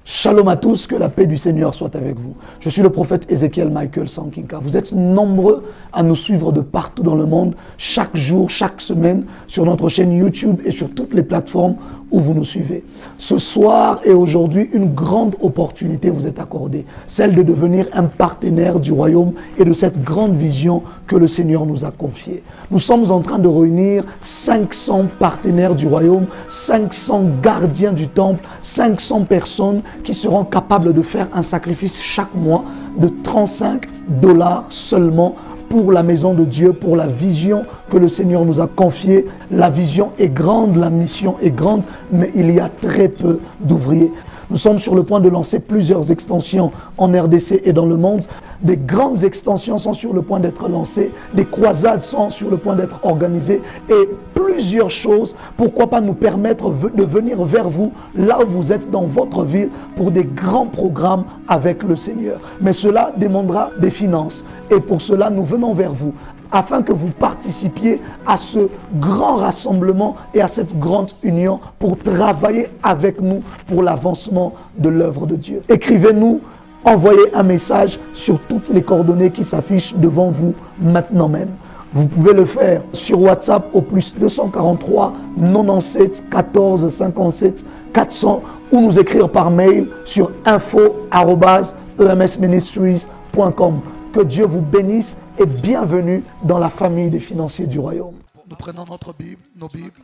Shalom à tous, que la paix du Seigneur soit avec vous. Je suis le prophète Ézéchiel Michael Sankinka. Vous êtes nombreux à nous suivre de partout dans le monde, chaque jour, chaque semaine, sur notre chaîne YouTube et sur toutes les plateformes où vous nous suivez. Ce soir et aujourd'hui, une grande opportunité vous est accordée, celle de devenir un partenaire du royaume et de cette grande vision que le Seigneur nous a confiée. Nous sommes en train de réunir 500 partenaires du royaume, 500 gardiens du temple, 500 personnes qui seront capables de faire un sacrifice chaque mois de $35 seulement pour la maison de Dieu, pour la vision que le Seigneur nous a confiée. La vision est grande, la mission est grande, mais il y a très peu d'ouvriers. Nous sommes sur le point de lancer plusieurs extensions en RDC et dans le monde. Des grandes extensions sont sur le point d'être lancées, des croisades sont sur le point d'être organisées et plusieurs choses, pourquoi pas nous permettre de venir vers vous, là où vous êtes dans votre ville, pour des grands programmes avec le Seigneur. Mais cela demandera des finances et pour cela nous venons vers vous, afin que vous participiez à ce grand rassemblement et à cette grande union pour travailler avec nous pour l'avancement de l'œuvre de Dieu. Écrivez-nous, envoyez un message sur toutes les coordonnées qui s'affichent devant vous maintenant même. Vous pouvez le faire sur WhatsApp au +243 97 14 57 400 ou nous écrire par mail sur info@emsministries.com. Que Dieu vous bénisse et bienvenue dans la famille des financiers du royaume. Nous prenons notre Bible, nos Bibles,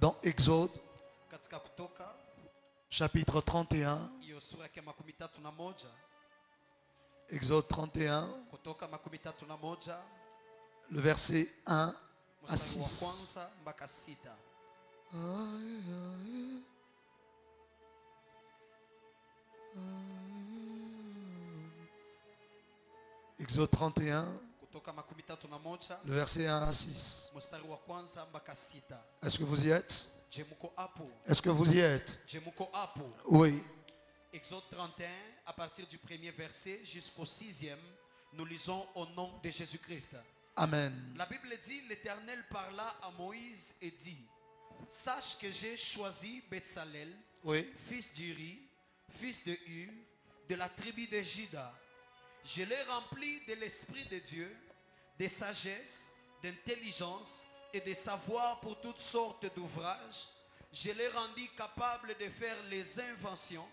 dans Exode, chapitre 31. Exode 31, le verset 1 à 6. Exode 31, le verset 1 à 6. Est-ce que vous y êtes? Est-ce que vous y êtes? Oui. Exode 31, à partir du premier verset jusqu'au 6e, nous lisons au nom de Jésus-Christ. Amen. La Bible dit, l'Éternel parla à Moïse et dit, sache que j'ai choisi Betsalel, fils d'Uri, fils de Hur, de la tribu de Juda. Je l'ai rempli de l'Esprit de Dieu, de sagesse, d'intelligence et de savoir pour toutes sortes d'ouvrages. Je l'ai rendu capable de faire les inventions.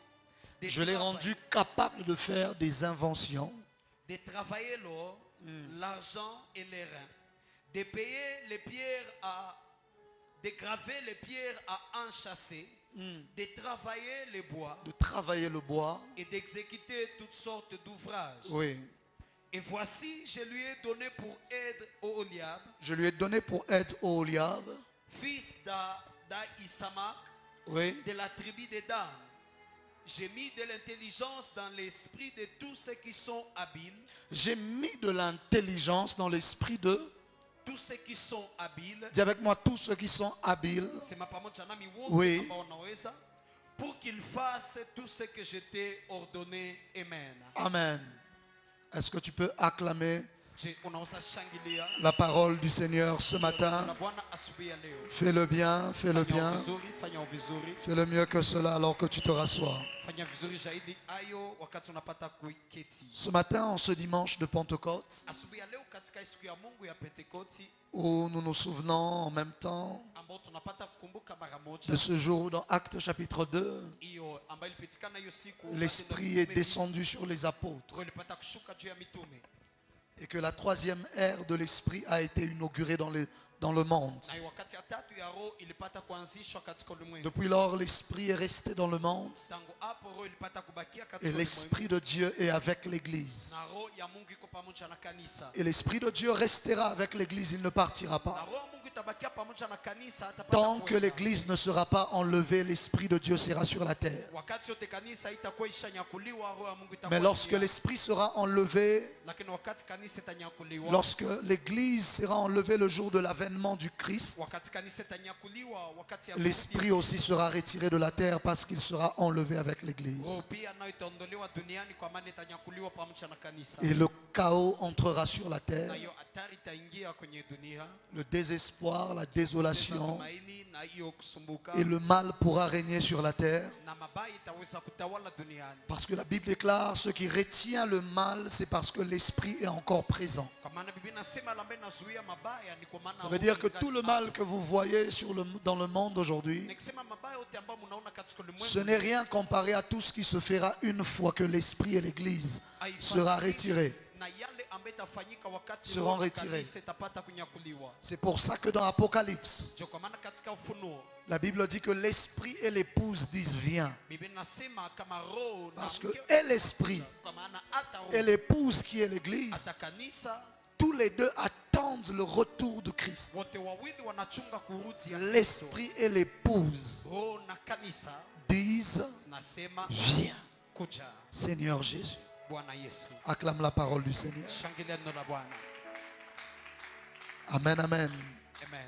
Je l'ai rendu capable de faire des inventions. De travailler l'or, l'argent et les reins. De payer les pierres de graver les pierres à enchâsser. De travailler les bois. De travailler le bois. Et d'exécuter toutes sortes d'ouvrages. Oui. Et voici, je lui ai donné pour aide Oholiab. Je lui ai donné pour aide Oholiab, fils d'Ahisamak, de la tribu de Dan. J'ai mis de l'intelligence dans l'esprit de tous ceux qui sont habiles. J'ai mis de l'intelligence dans l'esprit de tous ceux qui sont habiles. Dis avec moi, tous ceux qui sont habiles. Oui. Pour qu'ils fassent tout ce que je t'ai ordonné. Amen. Amen. Est-ce que tu peux acclamer la parole du Seigneur ce matin? Fais-le bien, fais-le bien. Fais-le mieux que cela alors que tu te rassois. Ce matin, en ce dimanche de Pentecôte, où nous nous souvenons en même temps de ce jour dans Actes chapitre 2, l'Esprit est descendu sur les apôtres. Et que la troisième ère de l'Esprit a été inaugurée dans le monde. Depuis lors, l'Esprit est resté dans le monde et l'Esprit de Dieu est avec l'Église. Et l'Esprit de Dieu restera avec l'Église, il ne partira pas. Tant que l'Église ne sera pas enlevée, l'Esprit de Dieu sera sur la terre. Mais lorsque l'Esprit sera enlevé, lorsque l'Église sera enlevée le jour de l'avènement du Christ, l'Esprit aussi sera retiré de la terre parce qu'il sera enlevé avec l'Église. Et chaos entrera sur la terre, nayo hatari itaingia kwenye dunia, le désespoir, la désolation tumaini na hiyo kusumbuka, et le mal pourra régner sur la terre. na mabaya itaweza kutawala duniani. Parce que la Bible déclare, ce qui retient le mal, c'est parce que l'esprit est encore présent. Kwa maana Biblia inasema la ambaye inazuia mabaya ni kwa maana Ça veut dire que tout le mal que vous voyez dans le monde aujourd'hui, nikisema mabaya yote ambayo mnaona katika ulimwengu, ce n'est rien comparé à tout ce qui se fera une fois que l'esprit et l'église sera retiré. na yale ambayo itafanyika wakati Seront wote retirés. kanisa itapata kunyakuliwa. C'est pour ça que dans Apocalypse, Ndio kwa maana katika Ufunuo la Bible dit que l'esprit et l'épouse disent viens. Biblia inasema kama roho na Parce que mke, et l'esprit kwa maana hata roho et l'épouse qui est l'église, hata kanisa tous les deux attendent le retour de Christ. wote wawili wanachunga kurudi ya L'esprit et l'épouse roho na kanisa disent zinasema viens, kuja. Seigneur Jésus. Bwana Yesu, Acclame la parole du Seigneur. shangilia neno la Bwana. Amen, amen. Amen.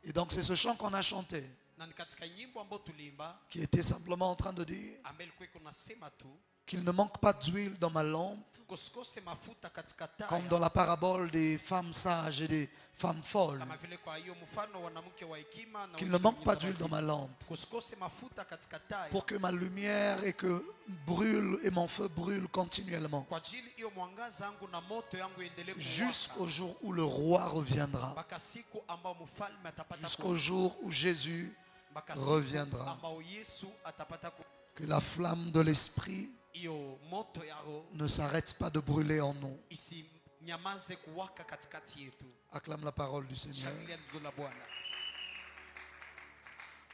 Et donc c'est ce chant qu'on a chanté Na ni katika nyimbo ambayo tuliimba qui était simplement en train de dire ambayo ilikuwa iko nasema tu qu'il ne manque pas d'huile dans ma lampe, kusikose mafuta katika taa, comme dans la parabole des femmes sages et des femmes folles. kama vile kwa hiyo mfano wanamke wa hekima na Qu'il ne manque pas d'huile dans ma lampe, kusikose mafuta katika taa, pour que ma lumière et que brûle et mon feu brûle continuellement kwa ajili hiyo mwangaza yangu na moto yangu iendelee kuwaka jusqu'au jour où le roi reviendra, mpaka siku ambao mfalme atapata jusqu'au jour où Jésus mpaka siku reviendra. ambao Yesu atapata Que la flamme de l'esprit hiyo moto ya roho ne s'arrête pas de brûler en nous. isinyamaze kuwaka katikati yetu. Acclame la parole du Seigneur. Shangilia neno la Bwana.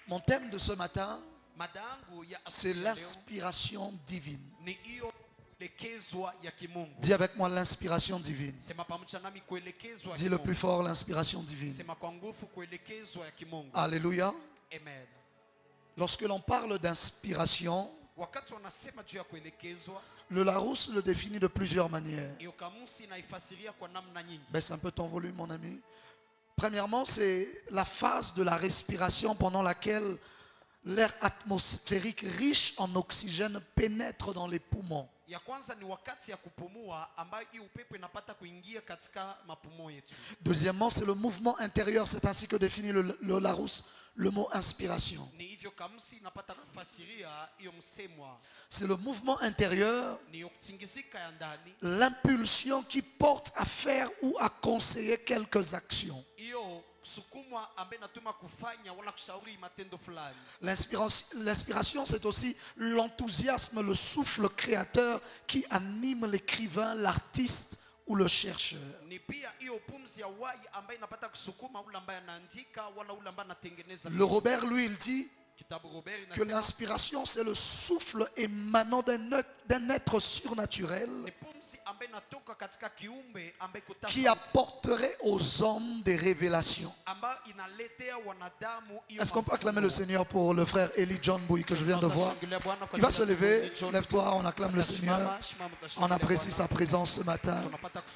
Mon thème de ce matin, Mada yangu ya c'est asubuhi ya leo l'inspiration divine. ni hiyo kuelekezwa ya kimungu. Dis avec moi l'inspiration divine. Sema pamoja nami kuelekezwa ya Dis le kimungu. plus fort, l'inspiration divine. Sema kwa nguvu kuelekezwa ya kimungu. Alléluia. Amen. Lorsque l'on parle d'inspiration, Wakati wanasema juu ya kuelekezwa, le Larousse le définit de plusieurs manières. hiyo kamusi inaifasiria kwa namna nyingi. Baisse un peu ton volume, mon ami. Premièrement, c'est la phase de la respiration pendant laquelle l'air atmosphérique riche en oxygène pénètre dans les poumons. Ya kwanza ni wakati ya kupumua ambayo hii upepo inapata kuingia katika mapumo yetu. Deuxièmement, c'est le mouvement intérieur. C'est ainsi que définit le Larousse le mot inspiration. Ni hivyo kamusi inapata kufasiria hiyo msemwa. C'est le mouvement intérieur, Ni hiyo kutingizika ya ndani. l'impulsion qui porte à faire ou à conseiller quelques actions. Hiyo sukumwa ambaye natuma kufanya wala kushauri matendo fulani. L'inspiration, c'est aussi l'enthousiasme, le souffle créateur qui anime l'écrivain, l'artiste ou le chercheur. Ni pia hiyo pumzi ya uhai ambaye inapata kusukuma ule ambaye anaandika wala ule ambaye anatengeneza. Le Robert, lui, il dit Kitabu Robert que inasema l'inspiration, c'est le souffle émanant d'un être surnaturel ni pumzi ambaye inatoka katika kiumbe ambaye kutafauti, qui apporterait aux hommes des révélations. ambayo inaletea wanadamu hiyo. Est-ce qu'on peut acclamer le Seigneur pour le frère Eli John Bouy que je viens de voir? Tunashangilia Bwana kwa Il va ajili se ya lever, John. lève-toi, on acclame le Seigneur. On apprécie sa présence ce matin.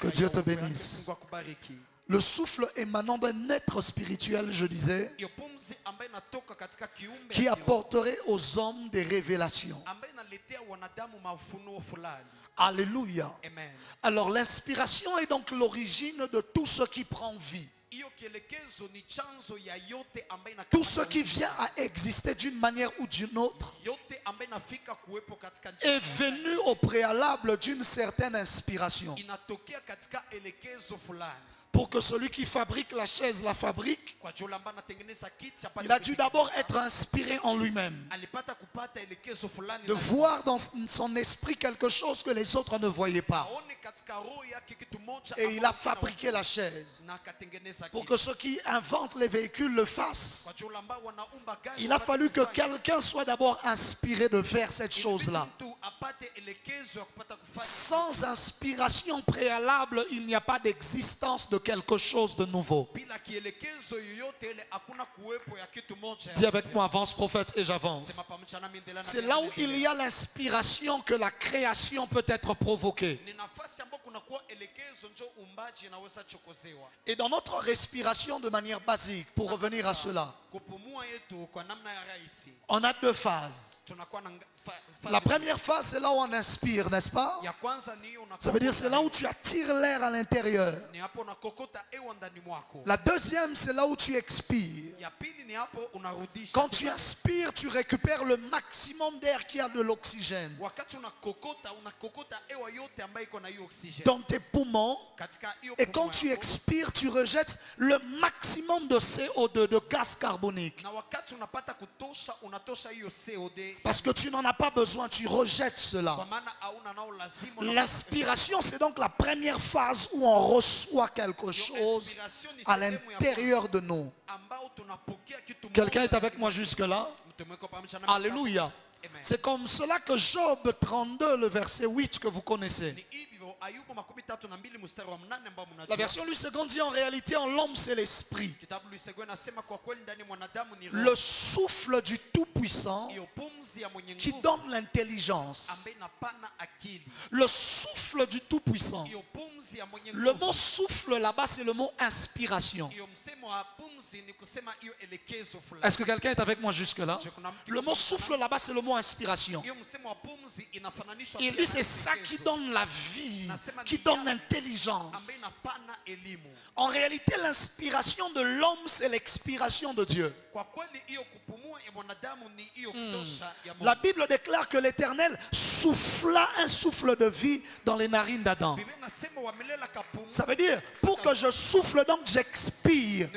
Que Dieu te bénisse. Mungu akubariki. Le souffle émanant d'un être spirituel, je disais, Hiyo pumzi ambaye inatoka katika kiumbe qui ya kiroho, apporterait aux hommes des révélations. ambaye inaletea wanadamu mafunuo fulani. Alléluia. Amen. Alors l'inspiration est donc l'origine de tout ce qui prend vie. Hiyo kielekezo ni chanzo ya yote ambaye Tout ce qui vient à exister d'une manière ou d'une autre yote ambaye inafika kuwepo katika njia est venu au préalable d'une certaine inspiration. inatokea katika elekezo fulani. Pour que celui qui fabrique la chaise la fabrique, Kwa juu ambaye anatengeneza kiti apate il a dû kupika. d'abord être inspiré en lui-même, Alipata kupata elekezo fulani de na voir dans son esprit quelque chose que les autres ne voyaient pas. aone katika roho yake kitu moja Et il a ambacho fabriqué la chaise. na akatengeneza Pour kiti. que ceux qui inventent les véhicules le fassent, Kwa juu ambao wanaumba gari il a wapate fallu que kufanya. quelqu'un soit d'abord inspiré de faire cette Ilibidi chose-là. mtu apate elekezo ya kupata kufanya. Sans inspiration préalable, il n'y a pas d'existence de quelque chose de nouveau. Bila kielekezo yoyote ile hakuna kuwepo ya kitu moja. Dis avec moi, avance prophète, et j'avance. Sema pamoja nami, endelea na C'est mimi, là où endelea. il y a l'inspiration que la création peut être provoquée. Ni nafasi ambapo kunakuwa elekezo njo umbaji inaweza chokozewa. Et dans notre respiration de manière basique, pour revenir à cela, Kupumua On a deux phases. La première phase, c'est là où on inspire, n'est-ce pas? Ça veut dire c'est là où tu attires l'air à l'intérieur. La deuxième, c'est là où tu expires. Quand tu inspires, tu récupères le maximum d'air qui a de l'oxygène dans tes poumons. Et quand tu expires, tu rejettes le maximum de CO2, de gaz carbonique. Parce que tu n'en as pas besoin, tu rejettes cela. L'inspiration, c'est donc la première phase où on reçoit quelque chose à l'intérieur de nous. Quelqu'un est avec moi jusque-là? Alléluia. C'est comme cela que Job 32, le verset 8 que vous connaissez. La version Louis II dit en réalité en l'homme c'est l'esprit. Le souffle du Tout-Puissant qui donne l'intelligence. Le souffle du Tout-Puissant. Le mot souffle là-bas c'est le mot inspiration. Est-ce que quelqu'un est avec moi jusque-là? Le mot souffle là-bas c'est le mot inspiration. Il dit c'est ça qui donne la vie, qui donne l'intelligence. En réalité, l'inspiration de l'homme, c'est l'expiration de Dieu. La Bible déclare que l'Éternel souffla un souffle de vie dans les narines d'Adam. Ça veut dire, pour que je souffle, donc j'expire.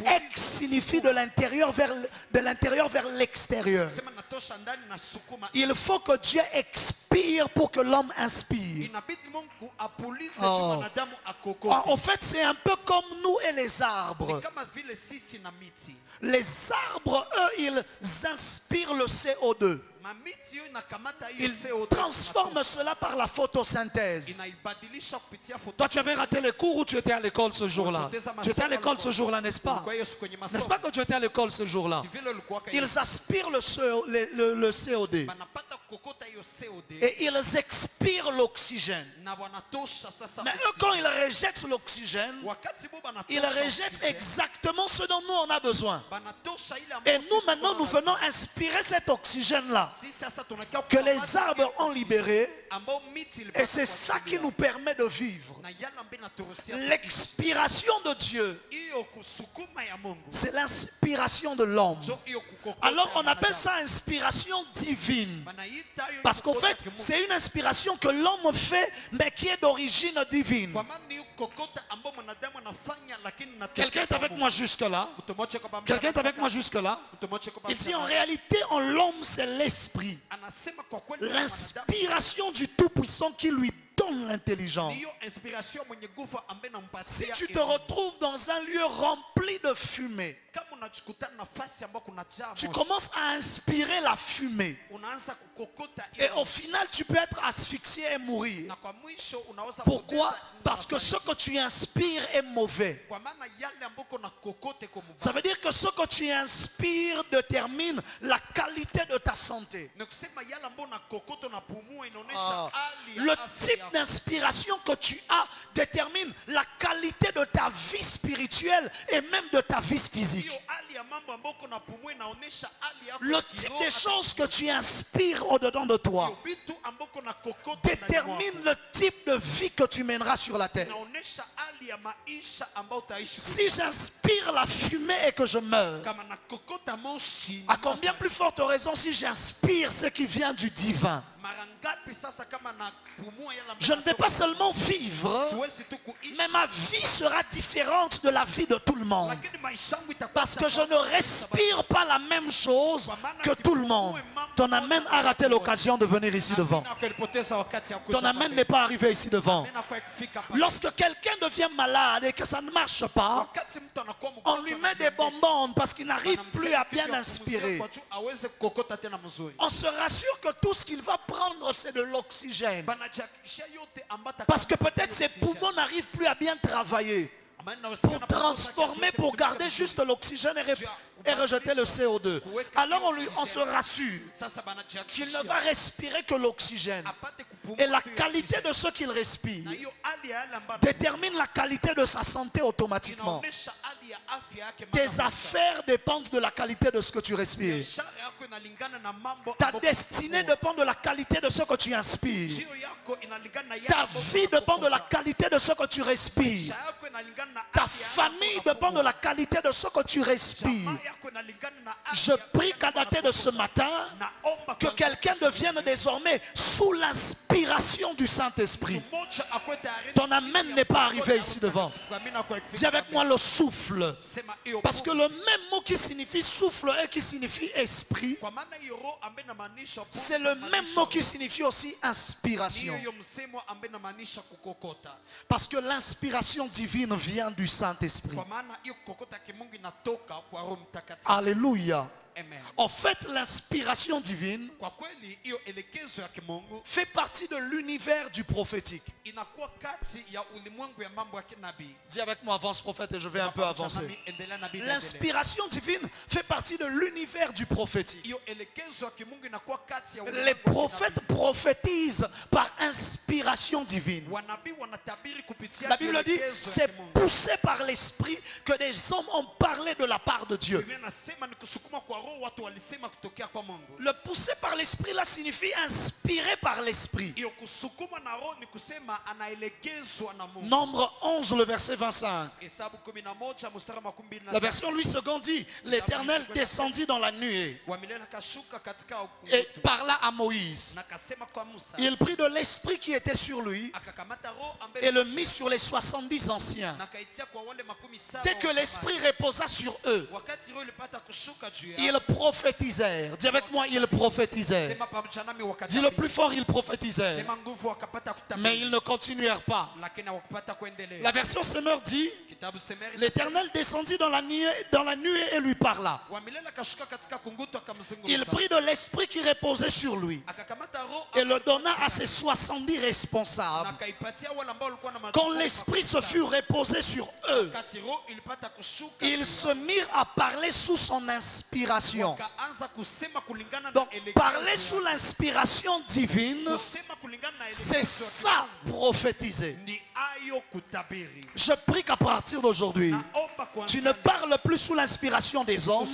Ex signifie de l'intérieur vers l'extérieur. Il faut que Dieu expire pour que l'homme inspire. Oh. En fait, c'est un peu comme nous et les arbres. Les arbres, eux, ils inspirent le CO2. Ils transforment cela par la photosynthèse. Toi, tu avais raté les cours ou tu étais à l'école ce jour-là? Tu étais à l'école ce jour-là, n'est-ce pas? N'est-ce pas que tu étais à l'école ce jour-là? Ils aspirent le CO2 et ils expirent l'oxygène. Mais eux, quand ils rejettent l'oxygène, ils rejettent exactement ce dont nous on a besoin. Et nous maintenant, nous venons inspirer cet oxygène-là que les arbres ont libéré, et c'est ça qui nous permet de vivre. L'expiration de Dieu, c'est l'inspiration de l'homme. Alors on appelle ça inspiration divine, parce qu'en fait c'est une inspiration que l'homme fait mais qui est d'origine divine. Quelqu'un est avec moi jusque là? Quelqu'un est avec moi jusque là? Il dit en réalité en l'homme c'est l'esprit, l'inspiration du Tout-Puissant qui lui donne l'intelligence. Si tu te retrouves dans un lieu rempli de fumée, tu commences à inspirer la fumée et au final tu peux être asphyxié et mourir. Pourquoi? Parce que ce que tu inspires est mauvais. Ça veut dire que ce que tu inspires détermine la qualité de ta santé. Le type d'inspiration que tu as détermine la qualité de ta vie spirituelle et même de ta vie physique. Le type de choses que tu inspires au-dedans de toi détermine le type de vie que tu mèneras sur la terre. Si j'inspire la fumée et que je meurs, à combien plus forte raison si j'inspire ce qui vient du divin? Je ne vais pas seulement vivre, mais ma vie sera différente de la vie de tout le monde. Parce que je ne respire pas la même chose que tout le monde. Ton amen a raté l'occasion de venir ici devant. Ton amen n'est pas arrivé ici devant. Lorsque quelqu'un devient malade et que ça ne marche pas, on lui met des bonbons parce qu'il n'arrive plus à bien inspirer. On se rassure que tout ce qu'il va prendre c'est de l'oxygène. Parce que peut-être ses poumons n'arrivent plus à bien travailler. pour transformer, pour garder juste l'oxygène et rejeter le CO2. Alors on se rassure qu'il ne va respirer que l'oxygène. Et la qualité de ce qu'il respire détermine la qualité de sa santé automatiquement. Tes affaires dépendent de la qualité de ce que tu respires. Ta destinée dépend de la qualité de ce que tu inspires. Ta vie dépend de la qualité de ce que tu respires. Ta famille dépend de la qualité de ce que tu respires. Je prie qu'à dater de ce matin, que quelqu'un devienne désormais sous l'inspiration du Saint-Esprit. Ton amen n'est pas arrivé ici devant. Dis avec moi le souffle. Parce que le même mot qui signifie souffle et qui signifie esprit, c'est le même mot qui signifie aussi inspiration. Parce que l'inspiration divine vient du Saint-Esprit. Alléluia. En fait, l'inspiration divine fait partie de l'univers du prophétique. Dis avec moi, avance prophète, et je vais un peu avancer. L'inspiration divine fait partie de l'univers du prophétique. Les prophètes prophétisent par inspiration divine. La Bible dit, c'est poussé par l'esprit que des hommes ont parlé de la part de Dieu. Le pousser par l'esprit là signifie inspiré par l'esprit. Nombre 11, le verset 25. La version Louis II dit, l'Éternel descendit dans la nuée et parla à Moïse. Il prit de l'esprit qui était sur lui et le mit sur les 70 anciens. Dès que l'esprit reposa sur eux, ils prophétisèrent. Dis avec moi, ils prophétisèrent. Dis le plus fort, ils prophétisèrent. Mais ils ne continuèrent pas. La version Semeur dit, l'Éternel descendit dans la nuée et lui parla. Il prit de l'esprit qui reposait sur lui et le donna à ses 70 responsables. Quand l'esprit se fut reposé sur eux, ils se mirent à parler sous son inspiration. Donc parler sous l'inspiration divine, c'est ça prophétiser. Je prie qu'à partir d'aujourd'hui, tu ne parles plus sous l'inspiration des hommes,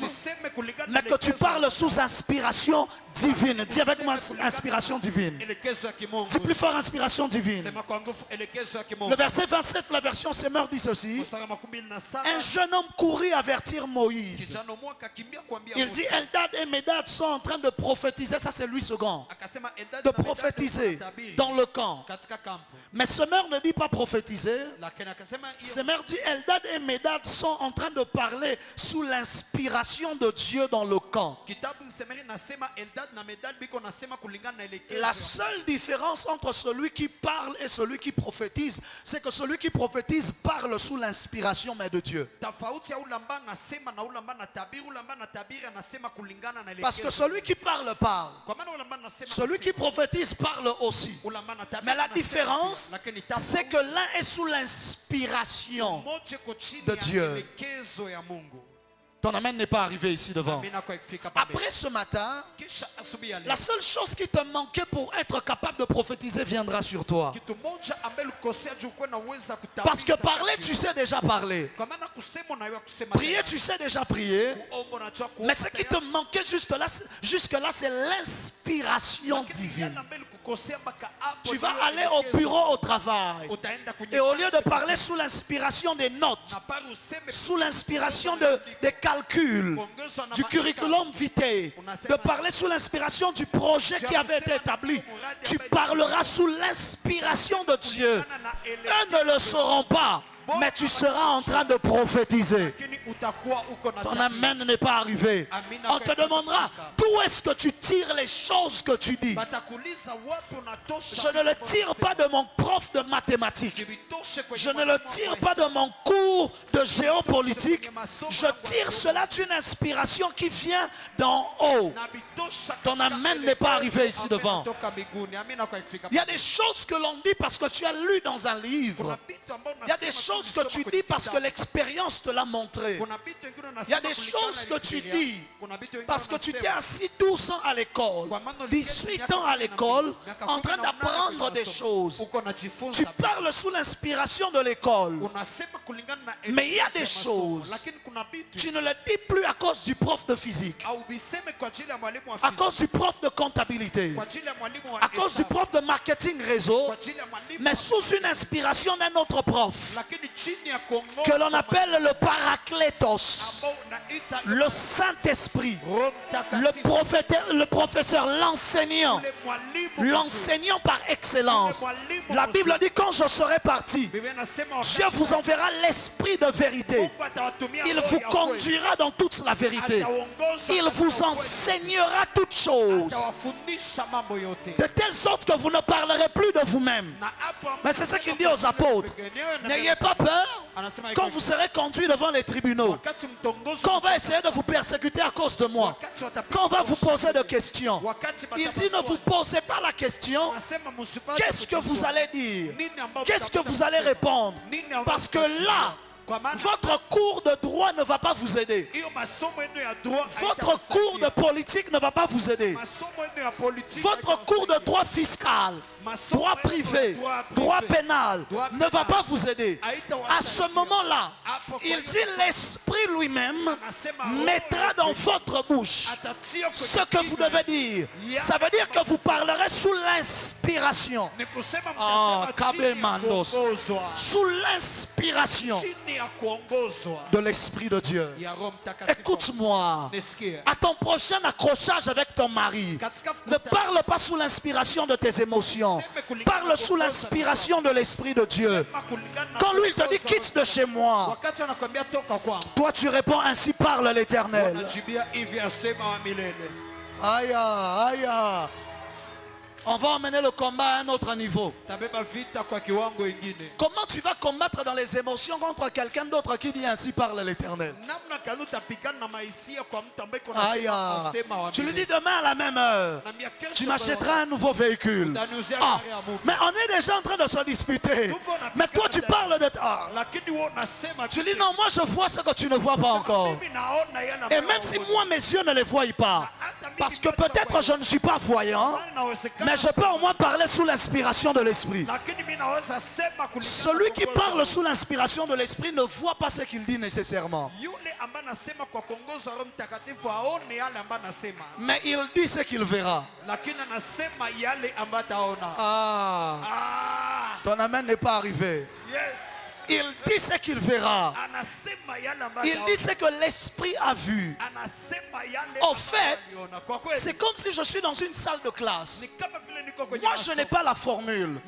mais que tu parles sous inspiration divine. Dis avec moi, inspiration divine. Dis plus fort, inspiration divine. Le verset 27, la version Semeur dit ceci. Un jeune homme courut avertir Moïse. Il dit, Eldad et Médad sont en train de prophétiser. Ça c'est Louis II. De prophétiser dans le camp. Mais Semeur ne dit pas prophétiser. Semeur dit, Eldad et Médad sont en train de parler sous l'inspiration de Dieu dans le camp. La seule différence entre celui qui parle et celui qui prophétise, c'est que celui qui prophétise parle sous l'inspiration mais de Dieu. Parce que celui qui parle parle. Celui qui prophétise parle aussi. Mais la différence, c'est que l'un est sous l'inspiration de Dieu. Ton amen n'est pas arrivé ici devant. Après ce matin, la seule chose qui te manquait pour être capable de prophétiser viendra sur toi. Parce que parler, tu sais déjà parler. Prier, tu sais déjà prier. Mais ce qui te manquait jusque-là, c'est l'inspiration divine. Tu vas aller au bureau au travail. Et au lieu de parler sous l'inspiration des notes, sous l'inspiration des calculs, du curriculum vitae, de parler sous l'inspiration du projet qui avait été établi, tu parleras sous l'inspiration de Dieu. Eux ne le sauront pas, mais tu seras en train de prophétiser. Ton amen n'est pas arrivé. On te demandera d'où est-ce que tu tires les choses que tu dis. Je ne le tire pas de mon prof de mathématiques. Je ne le tire pas de mon cours de géopolitique. Je tire cela d'une inspiration qui vient d'en haut. Ton amen n'est pas arrivé ici devant. Il y a des choses que l'on dit parce que tu as lu dans un livre. Il y a des choses choses que tu dis parce que l'expérience te l'a montré. Il y a des choses que tu dis parce que tu t'es assis 12 ans à l'école, 18 ans à l'école, en train d'apprendre des choses. Tu parles sous l'inspiration de l'école. Mais il y a des choses, tu ne les dis plus à cause du prof de physique, à cause du prof de comptabilité, à cause du prof de marketing réseau, mais sous une inspiration d'un autre prof que l'on appelle le Paraclétos, le Saint-Esprit, le professeur, l'enseignant par excellence. La Bible dit: quand je serai parti, Dieu vous enverra l'esprit de vérité. Il vous conduira dans toute la vérité. Il vous enseignera toutes choses, de telle sorte que vous ne parlerez plus de vous-même. Mais c'est ce qu'il dit aux apôtres: n'ayez pas peur quand vous serez conduits devant les tribunaux, quand on va essayer de vous persécuter à cause de moi, quand on va vous poser des questions. Il dit: ne vous posez pas la question qu'est-ce que vous allez dire, qu'est-ce que vous allez répondre, parce que là, votre cours de droit ne va pas vous aider. Votre cours de politique ne va pas vous aider. Votre cours de droit fiscal, droit privé, droit pénal ne va pas vous aider. À ce moment-là, il dit: l'Esprit lui-même mettra dans votre bouche ce que vous devez dire. Ça veut dire que vous parlerez sous l'inspiration. Sous l'inspiration de l'Esprit de Dieu. Écoute-moi, à ton prochain accrochage avec ton mari, ne parle pas sous l'inspiration de tes émotions, parle sous l'inspiration de l'Esprit de Dieu. Quand lui il te dit: quitte de chez moi, toi tu réponds: ainsi parle l'Éternel. Aïe, aïe. On va emmener le combat à un autre niveau. Comment tu vas combattre dans les émotions contre quelqu'un d'autre qui dit: ainsi parle l'Éternel? Aïe. Tu lui dis: demain à la même heure, tu m'achèteras un nouveau véhicule. Mais on est déjà en train de se disputer. Mais toi tu parles de... Tu dis: non, moi je vois ce que tu ne vois pas encore. Et même si moi mes yeux ne les voient pas, parce que peut-être je ne suis pas voyant, mais je peux au moins parler sous l'inspiration de l'Esprit. Celui qui parle sous l'inspiration de l'Esprit ne voit pas ce qu'il dit nécessairement, mais il dit ce qu'il verra. Ton amen n'est pas arrivé. Il dit ce qu'il verra. Il dit ce que l'Esprit a vu. En fait, c'est comme si je suis dans une salle de classe. Moi, je n'ai pas la formule.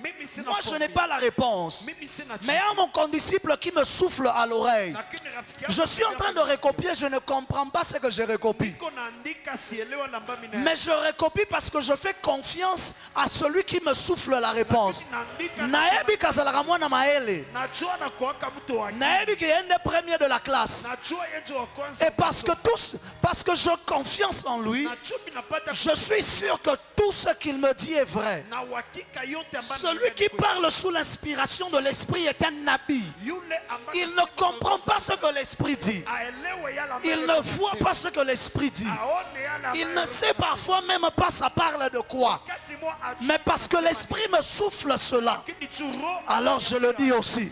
Moi, je n'ai pas la réponse. Mais il y a mon condisciple qui me souffle à l'oreille. Je suis en train de recopier, je ne comprends pas ce que je recopie. Mais je recopie parce que je fais confiance à celui qui me souffle la réponse. Naebi Kazalaramo Maele. Naebi qui est un des premiers de la classe. Et parce que je confiance en lui, je suis sûr que tout ce qu'il me dit est vrai. Celui qui parle sous l'inspiration de l'Esprit est un nabi. Il ne comprend pas ce que l'Esprit dit. Il ne voit pas ce que l'Esprit dit. Il ne sait parfois même pas ça parle de quoi. Mais parce que l'Esprit me souffle cela, alors je le dis aussi.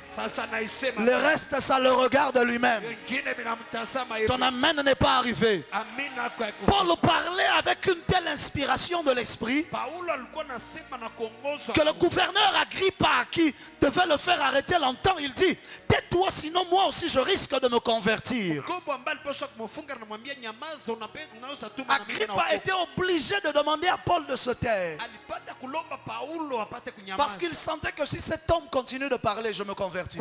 Le reste, ça le regarde lui-même. Ton amen n'est pas arrivé. Paul parlait avec une telle inspiration de l'Esprit que le gouverneur Agrippa, qui devait le faire arrêter longtemps, il dit: tais-toi, sinon moi aussi je risque de me convertir. Agrippa était obligé de demander à Paul de se taire, parce qu'il sentait que si cet homme continue de parler, je me convertis.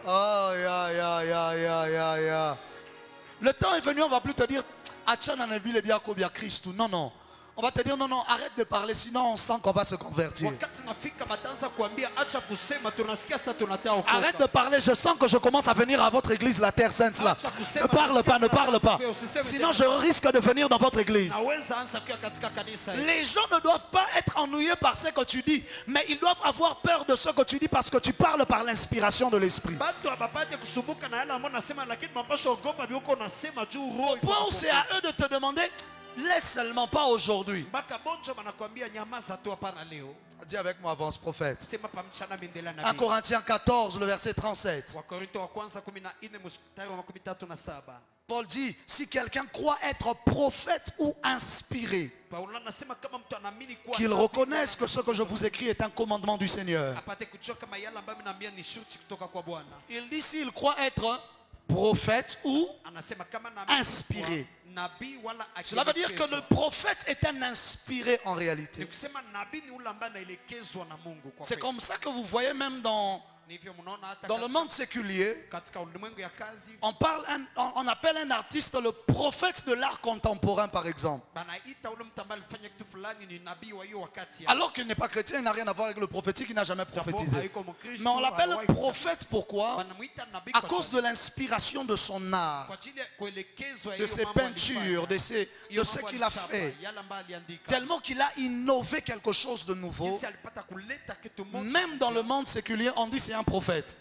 Oh, le temps est venu, on ne va plus te dire Achana Nebile Biako Bia Christou. Non, non. On va te dire non, non, arrête de parler, sinon on sent qu'on va se convertir. Arrête de parler, je sens que je commence à venir à votre église, la Terre Sainte là. Ne parle pas, ne parle pas. Sinon je risque de venir dans votre église. Les gens ne doivent pas être ennuyés par ce que tu dis, mais ils doivent avoir peur de ce que tu dis parce que tu parles par l'inspiration de l'esprit. Au point où c'est à eux de te demander, laisse seulement, pas aujourd'hui. Dis avec moi, avance prophète. 1 Corinthiens 14, le verset 37. Paul dit, si quelqu'un croit être prophète ou inspiré, qu'il reconnaisse que ce que je vous écris est un commandement du Seigneur. Il dit s'il croit être prophète ou inspiré. Cela veut dire que le prophète est un inspiré en réalité. C'est comme ça que vous voyez même dans le monde séculier, on appelle un artiste le prophète de l'art contemporain par exemple. Alors qu'il n'est pas chrétien, il n'a rien à voir avec le prophétique, il n'a jamais prophétisé. Mais on l'appelle prophète pourquoi? À cause de l'inspiration de son art, de ses peintures, de ce qu'il a fait. Tellement qu'il a innové quelque chose de nouveau. Même dans le monde séculier, on dit c'est un prophète.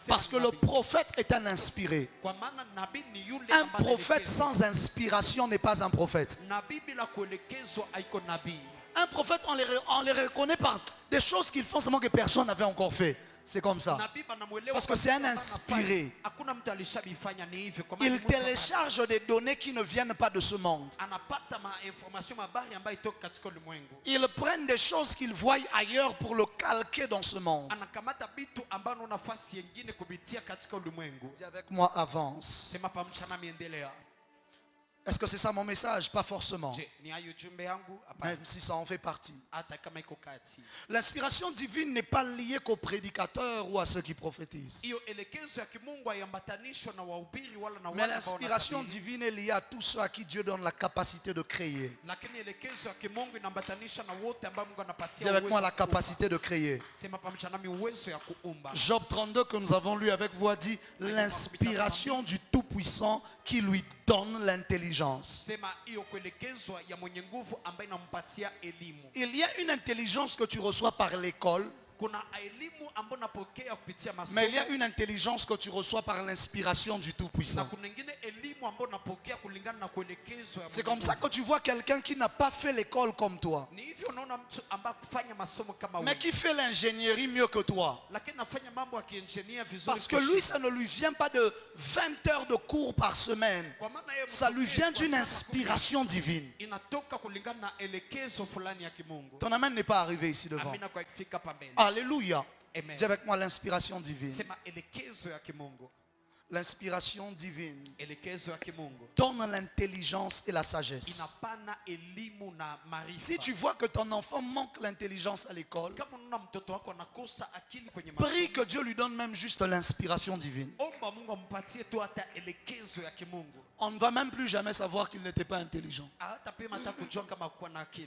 Parce que le prophète est un inspiré. Un prophète sans inspiration n'est pas un prophète. Un prophète, on les reconnaît par des choses qu'ils font seulement que personne n'avait encore fait. C'est comme ça. Parce que c'est un inspiré. Il télécharge des données qui ne viennent pas de ce monde. Ils prennent des choses qu'ils voient ailleurs pour le calquer dans ce monde. Dis avec moi, avance. Est-ce que c'est ça mon message? Pas forcément. Même si ça en fait partie. L'inspiration divine n'est pas liée qu'aux prédicateurs ou à ceux qui prophétisent. Mais l'inspiration divine est liée à tous ceux à qui Dieu donne la capacité de créer. Dis avec moi la capacité de créer. Job 32 que nous avons lu avec vous a dit l'inspiration du Tout-Puissant qui lui donne l'intelligence. Il y a une intelligence que tu reçois par l'école. Mais il y a une intelligence que tu reçois par l'inspiration du Tout-Puissant. C'est comme ça que tu vois quelqu'un qui n'a pas fait l'école comme toi, mais qui fait l'ingénierie mieux que toi. Parce que lui, ça ne lui vient pas de 20 heures de cours par semaine. Ça lui vient d'une inspiration divine. Ton amen n'est pas arrivé ici devant. Alléluia. Dis avec moi l'inspiration divine. L'inspiration divine donne l'intelligence et la sagesse. Si tu vois que ton enfant manque l'intelligence à l'école, prie que Dieu lui donne même juste l'inspiration divine. On ne va même plus jamais savoir qu'il n'était pas intelligent.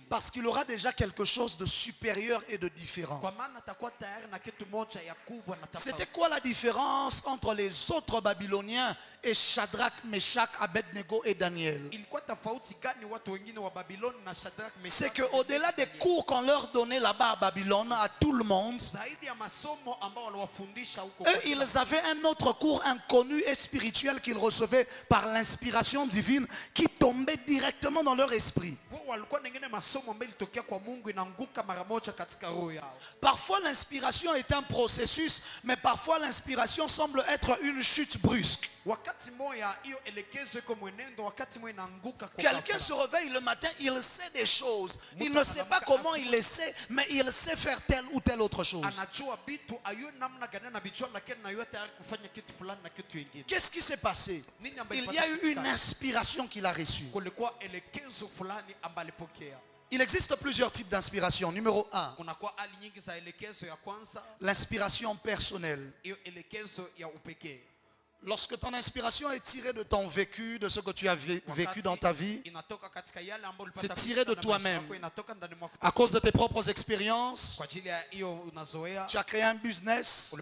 Parce qu'il aura déjà quelque chose de supérieur et de différent. C'était quoi la différence entre les autres Babyloniens et Shadrach, Meshach, Abednego et Daniel? C'est qu'au-delà des cours qu'on leur donnait là-bas à Babylone, à tout le monde, eux, ils avaient un autre cours inconnu et spirituel qu'ils recevaient par l'inspiration divine qui tombait directement dans leur esprit. Parfois l'inspiration est un processus, mais parfois l'inspiration semble être une chute brusque. Quelqu'un se réveille le matin, il sait des choses. Il ne sait pas comment il les sait, mais il sait faire telle ou telle autre chose. Qu'est-ce qui s'est passé? Il y a eu une inspiration qu'il a reçue. Il existe plusieurs types d'inspiration. Numéro 1, l'inspiration personnelle. Lorsque ton inspiration est tirée de ton vécu, de ce que tu as vécu dans ta vie, c'est tiré de toi-même. À cause de tes propres expériences, tu as créé un business,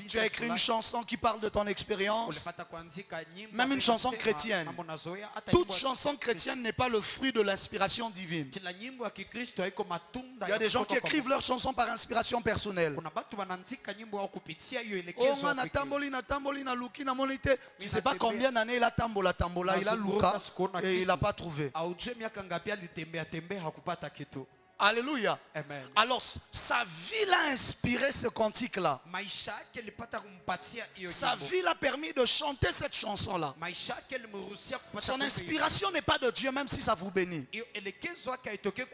tu as écrit une chanson qui parle de ton expérience, même une chanson chrétienne. Toute chanson chrétienne n'est pas le fruit de l'inspiration divine. Il y a des gens qui écrivent leurs chansons par inspiration personnelle. Tu ne sais pas combien d'années il a tambola, il a Luka et il n'a pas trouvé. Alléluia. Amen. Alors sa vie l'a inspiré ce cantique-là. Sa vie l'a permis de chanter cette chanson-là. Son inspiration n'est pas de Dieu, même si ça vous bénit.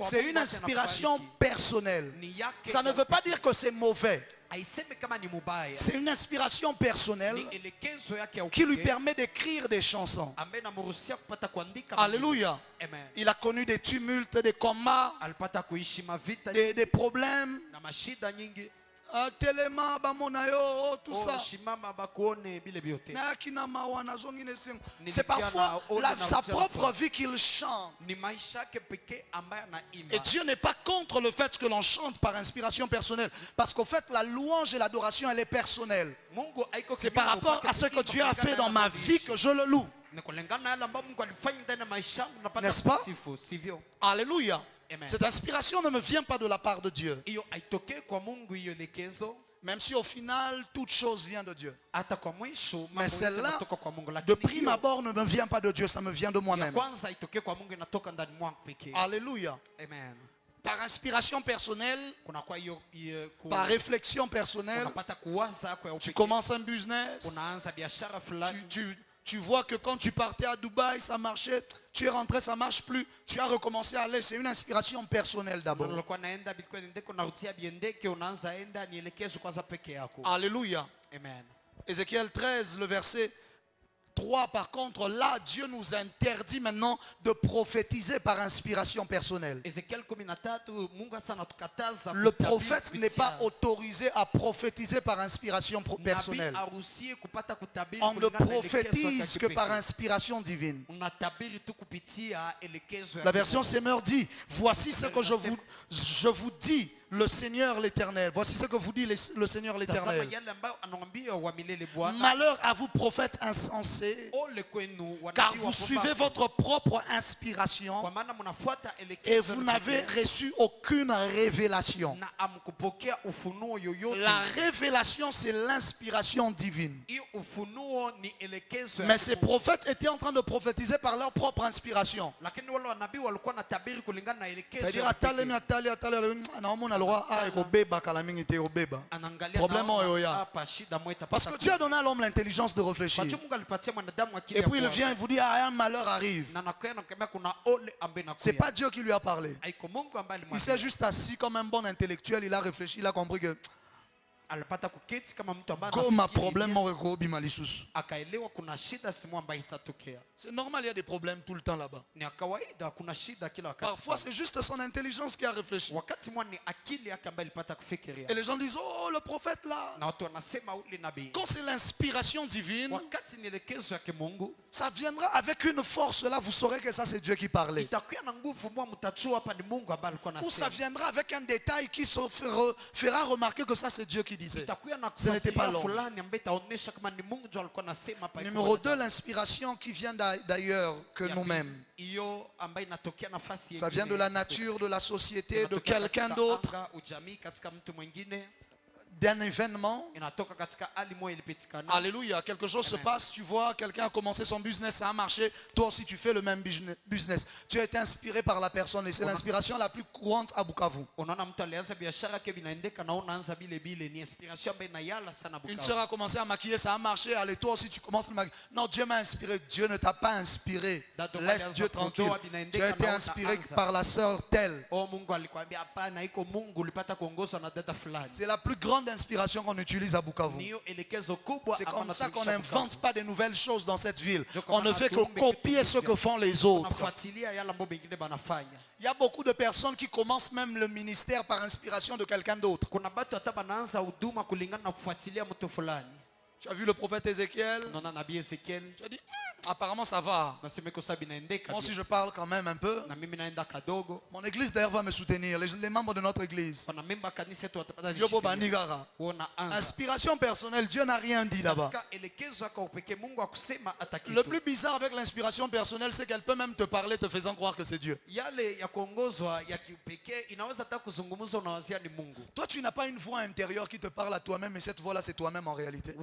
C'est une inspiration personnelle. Ça ne veut pas dire que c'est mauvais. C'est une inspiration personnelle qui lui permet d'écrire des chansons. Alléluia. Il a connu des tumultes, des combats, des problèmes. Tellement tout ça. C'est parfois sa propre vie qu'il chante. Et Dieu n'est pas contre le fait que l'on chante par inspiration personnelle. Parce qu'au fait, la louange et l'adoration, elle est personnelle. C'est par rapport à ce que Dieu a fait dans ma vie que je le loue. N'est-ce pas? Alléluia. Cette inspiration ne me vient pas de la part de Dieu. Même si au final, toute chose vient de Dieu. Mais celle-là, de prime abord, ne me vient pas de Dieu, ça me vient de moi-même. Alléluia. Amen. Par inspiration personnelle, par réflexion personnelle, tu commences un business, tu vois que quand tu partais à Dubaï, ça marchait. Tu es rentré, ça ne marche plus. Tu as recommencé à aller. C'est une inspiration personnelle d'abord. Alléluia. Amen. Ézéchiel 13, le verset 3, par contre, là, Dieu nous interdit maintenant de prophétiser par inspiration personnelle. Le prophète n'est pas autorisé à prophétiser par inspiration personnelle. On ne prophétise que par inspiration divine. La version Semeur dit, voici ce que je vous dis, le Seigneur l'Éternel. Voici ce que vous dit le Seigneur l'Éternel. Malheur à vous, prophètes insensés, car vous suivez votre propre inspiration et vous n'avez reçu aucune révélation. La révélation, c'est l'inspiration divine. Mais ces prophètes étaient en train de prophétiser par leur propre inspiration. C'est-à-dire, parce que Dieu a donné à l'homme l'intelligence de réfléchir. Et puis il vient et vous dit, ah, un malheur arrive. C'est pas Dieu qui lui a parlé. Il s'est juste assis comme un bon intellectuel. Il a réfléchi, il a compris que comme problème, c'est normal, il y a des problèmes tout le temps là-bas. Parfois, c'est juste son intelligence qui a réfléchi. Et les gens disent, oh, le prophète là. Quand c'est l'inspiration divine, ça viendra avec une force là, vous saurez que ça c'est Dieu qui parlait. Ou ça viendra avec un détail qui se fera remarquer que ça c'est Dieu qui dit. Ce n'était pas l'homme. Numéro 2, l'inspiration qui vient d'ailleurs que nous-mêmes. Ça vient de la nature, de la société, de quelqu'un d'autre, d'un événement. Alléluia, quelque chose se passe, tu vois, quelqu'un a commencé son business, ça a marché, toi aussi tu fais le même business. Tu as été inspiré par la personne et c'est l'inspiration la plus courante à Bukavu. Une sœur a commencé à maquiller, ça a marché, allez, toi aussi tu commences à maquiller. Non, Dieu m'a inspiré, Dieu ne t'a pas inspiré. Laisse Dieu tranquille. Tu as été inspiré par la sœur telle. C'est la plus grande inspiration qu'on utilise à Bukavu. C'est comme ça qu'on n'invente pas de nouvelles choses dans cette ville. On ne fait que copier ce que font les autres. Il y a beaucoup de personnes qui commencent même le ministère par inspiration de quelqu'un d'autre. Tu as vu le prophète Ézéchiel. Tu as dit, apparemment ça va. Moi aussi je parle quand même un peu. Mon église d'ailleurs va me soutenir. Les membres de notre église. Inspiration personnelle, Dieu n'a rien dit là-bas. Le plus bizarre avec l'inspiration personnelle, c'est qu'elle peut même te parler te faisant croire que c'est Dieu. Toi tu n'as pas une voix intérieure qui te parle à toi-même, mais cette voix-là c'est toi-même en réalité.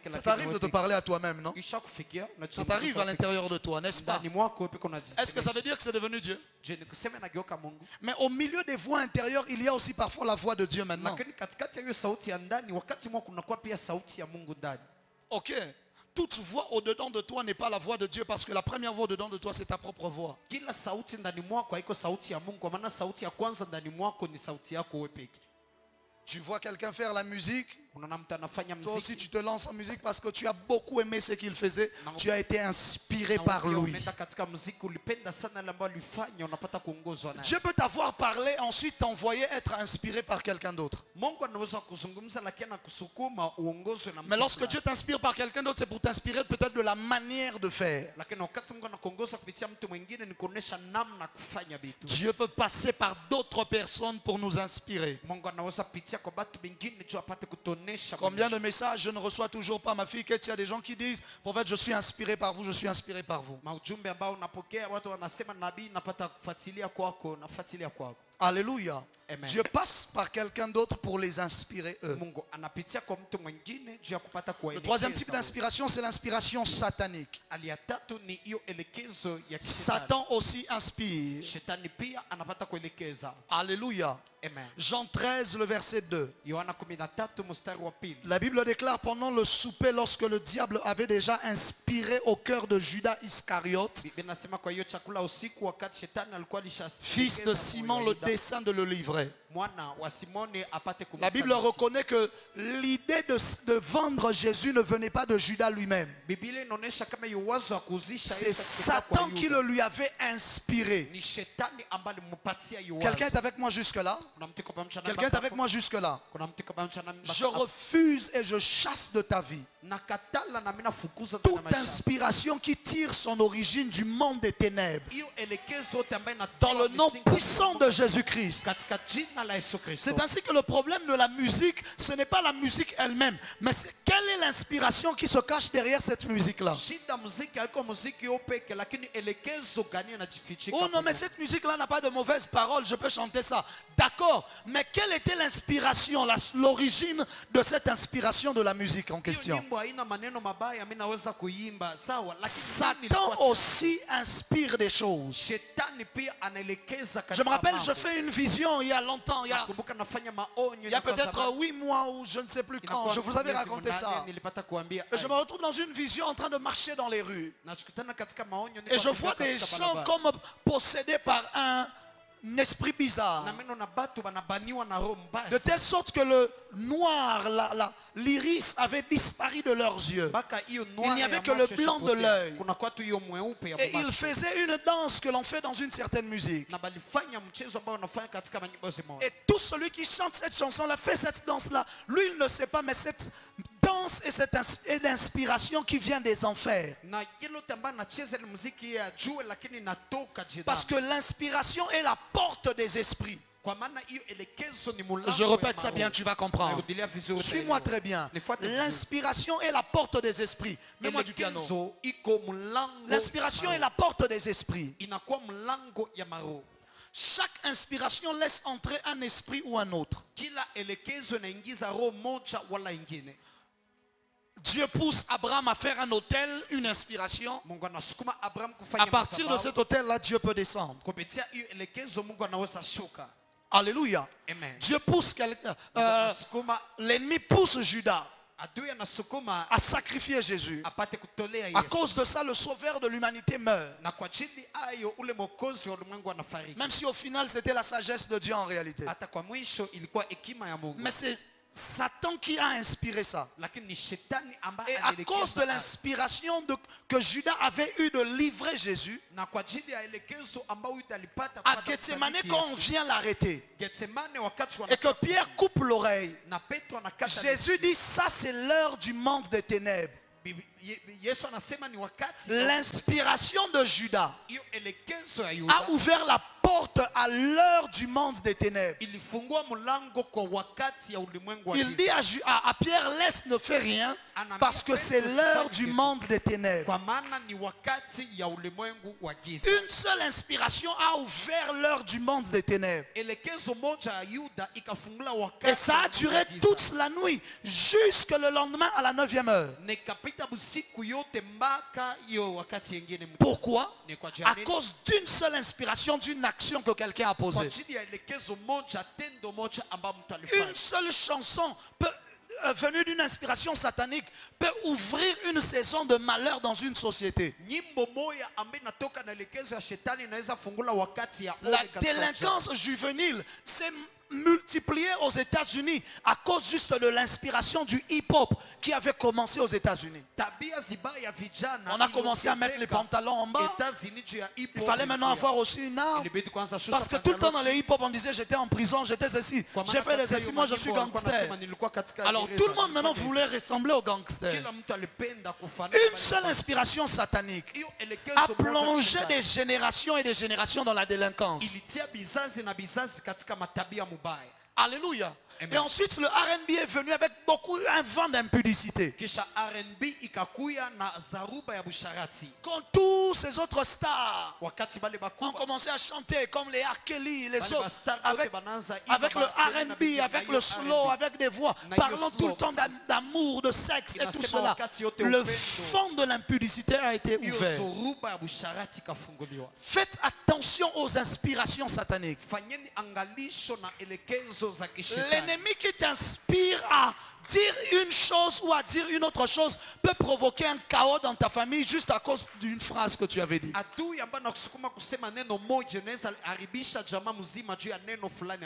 Ça t'arrive de te parler à toi-même, non? Ça t'arrive à l'intérieur de toi, n'est-ce pas? Est-ce que ça veut dire que c'est devenu Dieu? Mais au milieu des voix intérieures, il y a aussi parfois la voix de Dieu maintenant. Ok. Toute voix au-dedans de toi n'est pas la voix de Dieu, parce que la première voix au-dedans de toi, c'est ta propre voix. Tu vois quelqu'un faire la musique, toi aussi tu te lances en musique parce que tu as beaucoup aimé ce qu'il faisait. Tu as été inspiré par lui. Dieu peut t'avoir parlé, ensuite t'envoyer être inspiré par quelqu'un d'autre. Mais lorsque Dieu t'inspire par quelqu'un d'autre, c'est pour t'inspirer peut-être de la manière de faire. Dieu peut passer par d'autres personnes pour nous inspirer. Combien de messages je ne reçois toujours pas, ma fille, qu'il y a des gens qui disent, prophète, je suis inspiré par vous, je suis inspiré par vous. Alléluia. Amen. Dieu passe par quelqu'un d'autre pour les inspirer eux. Le troisième type d'inspiration, c'est l'inspiration satanique. Satan aussi inspire. Alléluia. Amen. Jean 13, le verset 2. La Bible déclare, pendant le souper, lorsque le diable avait déjà inspiré au cœur de Judas Iscariote, fils de Simon, le dessein de le livrer. La Bible reconnaît que l'idée de vendre Jésus ne venait pas de Judas lui-même. C'est Satan qui le lui avait inspiré. Quelqu'un est avec moi jusque-là? Quelqu'un est avec moi jusque-là? Je refuse et je chasse de ta vie toute inspiration qui tire son origine du monde des ténèbres. Dans le nom puissant de Jésus-Christ. C'est ainsi que le problème de la musique, ce n'est pas la musique elle-même, mais c'est quelle est l'inspiration qui se cache derrière cette musique-là. Oh non, mais cette musique-là n'a pas de mauvaises paroles, je peux chanter ça. D'accord, mais quelle était l'inspiration, l'origine de cette inspiration de la musique en question? Satan aussi inspire des choses. Je me rappelle, je fais une vision il y a longtemps, il y a peut-être 8 mois ou je ne sais plus quand, je vous avais raconté ça. Et je me retrouve dans une vision en train de marcher dans les rues. Et je vois des gens comme possédés par un esprit bizarre. De telle sorte que le noir, l'iris avait disparu de leurs yeux. Il n'y avait que le blanc de l'œil. Et ils faisaient une danse que l'on fait dans une certaine musique. Et tout celui qui chante cette chanson-là, fait cette danse-là, lui il ne sait pas, mais cette danse et cette inspiration qui vient des enfers. Parce que l'inspiration est la porte des esprits. Je répète ça bien, tu vas comprendre. Suis-moi très bien. L'inspiration est la porte des esprits. Mets-moi du piano. L'inspiration est la porte des esprits. Chaque inspiration laisse entrer un esprit ou un autre. Dieu pousse Abraham à faire un autel, une inspiration. À partir de cet autel-là, Dieu peut descendre. Alléluia. Amen. Dieu pousse quelqu'un. L'ennemi pousse Judas à sacrifier Jésus. À cause de ça, le sauveur de l'humanité meurt. Même si au final c'était la sagesse de Dieu en réalité. Mais c'est Satan qui a inspiré ça. Et à cause de l'inspiration que Judas avait eue de livrer Jésus, à Gethsemane, quand on vient l'arrêter, et que Pierre coupe l'oreille, Jésus dit, ça c'est l'heure du monde des ténèbres. L'inspiration de Judas a ouvert la porte à l'heure du monde des ténèbres. Il dit à Pierre, laisse, ne fais rien, parce que c'est l'heure du monde des ténèbres. Une seule inspiration a ouvert l'heure du monde des ténèbres. Et ça a duré toute la nuit, jusque le lendemain à la 9e heure. Pourquoi? À cause d'une seule inspiration, d'une action que quelqu'un a posée. Une seule chanson venue d'une inspiration satanique peut ouvrir une saison de malheur dans une société. La délinquance juvénile s'est multipliée aux États-Unis à cause juste de l'inspiration du hip-hop qui avait commencé aux États-Unis. On a commencé à mettre les pantalons en bas. Il fallait maintenant avoir aussi une arme. Parce que tout le temps dans le hip-hop on disait j'étais en prison, j'étais ceci, j'ai fait des ceci, moi je suis gangster. Alors tout le monde maintenant voulait ressembler aux gangsters. Une seule inspiration satanique a plongé des générations et des générations dans la délinquance. Alléluia. Amen. Et ensuite le R&B est venu avec un vent d'impudicité. Quand tous ces autres stars ont commencé à chanter comme les R. Kelly, les autres, avec le R&B, avec le slow, avec des voix, parlant tout le temps d'amour, de sexe et tout cela, le vent de l'impudicité a été ouvert. Faites attention aux inspirations sataniques. L'ennemi qui t'inspire à dire une chose ou à dire une autre chose peut provoquer un chaos dans ta famille juste à cause d'une phrase que tu avais dit.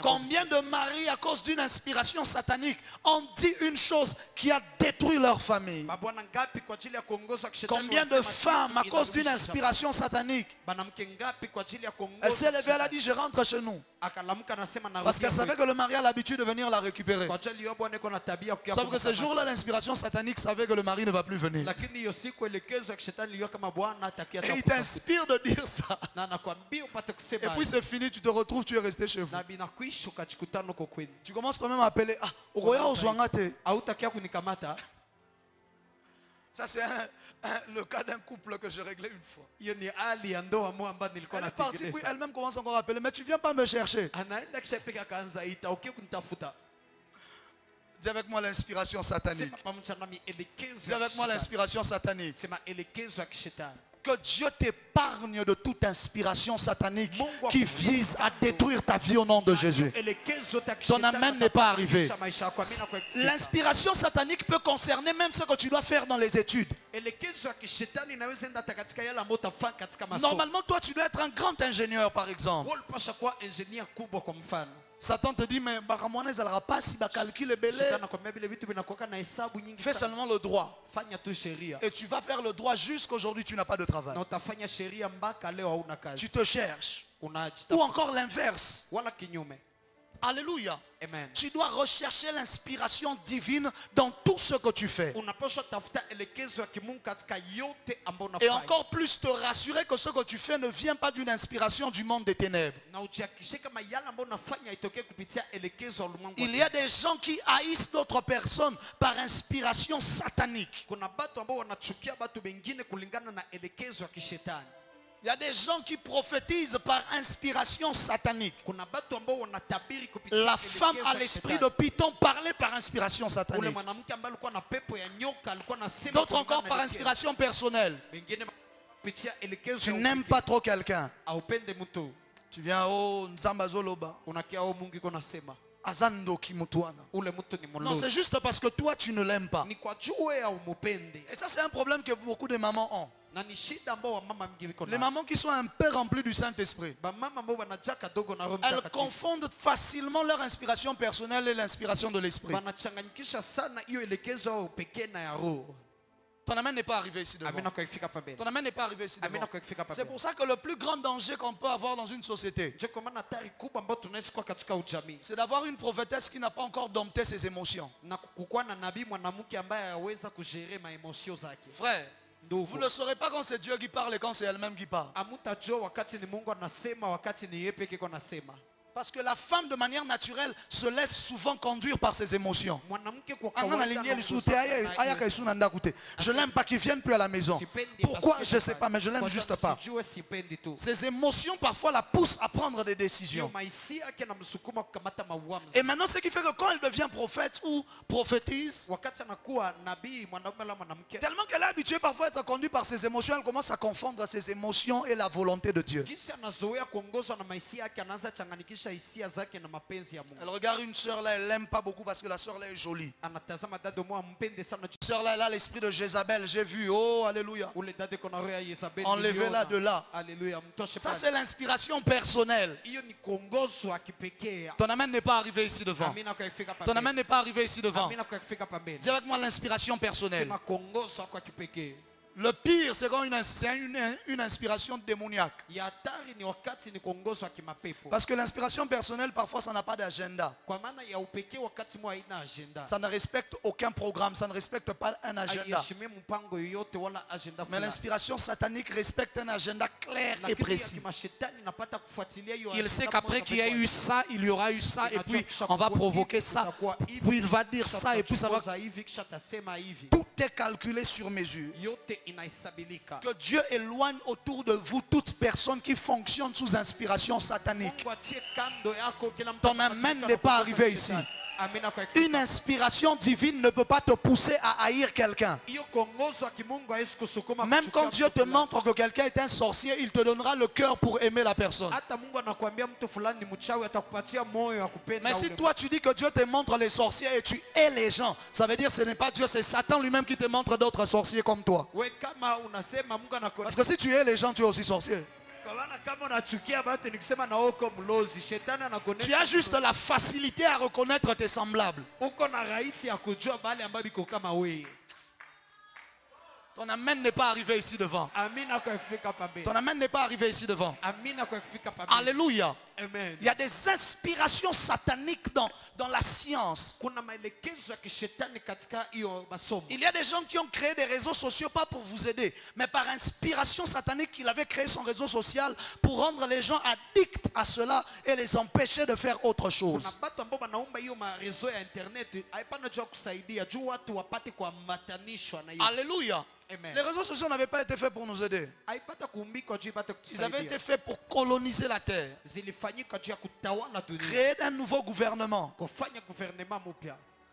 Combien de maris à cause d'une inspiration satanique ont dit une chose qui a détruit leur famille? Combien de femmes à cause d'une inspiration satanique, elle s'est levée, elle a dit je rentre chez nous, parce qu'elle savait que le mari a l'habitude de venir la récupérer. Sauf que ce jour-là, l'inspiration satanique savait que le mari ne va plus venir. Et il t'inspire de dire ça. Et puis c'est fini, tu te retrouves, tu es resté chez vous. Tu commences toi-même à appeler. Ah, ça c'est le cas d'un couple que j'ai réglé une fois. Elle est partie, puis elle-même commence encore à appeler. Mais tu viens pas me chercher. Dis avec moi l'inspiration satanique. Dis avec moi l'inspiration satanique. Que Dieu t'épargne de toute inspiration satanique qui vise à détruire ta vie au nom de Jésus. Ton amen n'est pas arrivé. L'inspiration satanique peut concerner même ce que tu dois faire dans les études. Normalement, toi, tu dois être un grand ingénieur, par exemple. Satan te dit, mais fais seulement le droit. Et tu vas faire le droit jusqu'aujourd'hui, tu n'as pas de travail. Tu te cherches. Ou encore l'inverse. Alléluia. Amen. Tu dois rechercher l'inspiration divine dans tout ce que tu fais. Et encore plus te rassurer que ce que tu fais ne vient pas d'une inspiration du monde des ténèbres. Il y a des gens qui haïssent d'autres personnes par inspiration satanique. Il y a des gens qui prophétisent par inspiration satanique. La femme à l'esprit de Python parlait par inspiration satanique. D'autres encore par inspiration personnelle. Tu n'aimes pas trop quelqu'un. Tu viens au Nzambazoloba. Non, c'est juste parce que toi tu ne l'aimes pas. Et ça c'est un problème que beaucoup de mamans ont. Les mamans qui sont un peu remplies du Saint-Esprit, elles confondent facilement leur inspiration personnelle et l'inspiration de l'Esprit. Ton amen n'est pas arrivé ici devant. Ton amen n'est pas arrivé ici devant. C'est pour ça que le plus grand danger qu'on peut avoir dans une société, c'est d'avoir une prophétesse qui n'a pas encore dompté ses émotions. Frère, vous ne saurez pas quand c'est Dieu qui parle et quand c'est elle-même qui parle. Parce que la femme, de manière naturelle, se laisse souvent conduire par ses émotions. Je l'aime pas qu'il vienne plus à la maison. Pourquoi? Je ne sais pas, mais je l'aime juste pas. Ses émotions parfois la poussent à prendre des décisions. Et maintenant, ce qui fait que quand elle devient prophète ou prophétise, tellement qu'elle est habituée parfois à être conduite par ses émotions, elle commence à confondre ses émotions et la volonté de Dieu. Elle regarde une soeur là, elle l'aime pas beaucoup parce que la soeur là est jolie. Soeur là, elle a l'esprit de Jézabel, j'ai vu, oh alléluia. Enlevez-la de là. Ça c'est l'inspiration personnelle. Ton amen n'est pas arrivé ici devant. Ton amen n'est pas arrivé ici devant. Dis avec moi l'inspiration personnelle. Le pire, c'est quand une inspiration démoniaque. Parce que l'inspiration personnelle, parfois, ça n'a pas d'agenda. Ça ne respecte aucun programme, ça ne respecte pas un agenda. Mais l'inspiration satanique respecte un agenda clair et précis. Il sait qu'après qu'il y a eu ça, il y aura eu ça, et puis on va provoquer ça, puis il va dire ça, et puis ça va... Tout est calculé sur mesure. Que Dieu éloigne autour de vous toute personne qui fonctionne sous inspiration satanique. Ton amen n'est pas arrivé ici. Une inspiration divine ne peut pas te pousser à haïr quelqu'un. Même quand Dieu te montre que quelqu'un est un sorcier, il te donnera le cœur pour aimer la personne. Mais si toi tu dis que Dieu te montre les sorciers et tu hais les gens, ça veut dire que ce n'est pas Dieu, c'est Satan lui-même qui te montre d'autres sorciers comme toi. Parce que si tu hais les gens, tu es aussi sorcier. Tu as juste la facilité à reconnaître tes semblables. Ton amen n'est pas arrivé ici devant. Ton amen n'est pas arrivé ici devant. Alléluia. Amen. Il y a des inspirations sataniques dans la science. Il y a des gens qui ont créé des réseaux sociaux pas pour vous aider, mais par inspiration satanique, il avait créé son réseau social pour rendre les gens addicts à cela et les empêcher de faire autre chose. Alléluia. Amen. Les réseaux sociaux n'avaient pas été faits pour nous aider. Ils avaient été faits pour coloniser la terre. Créer un nouveau gouvernement.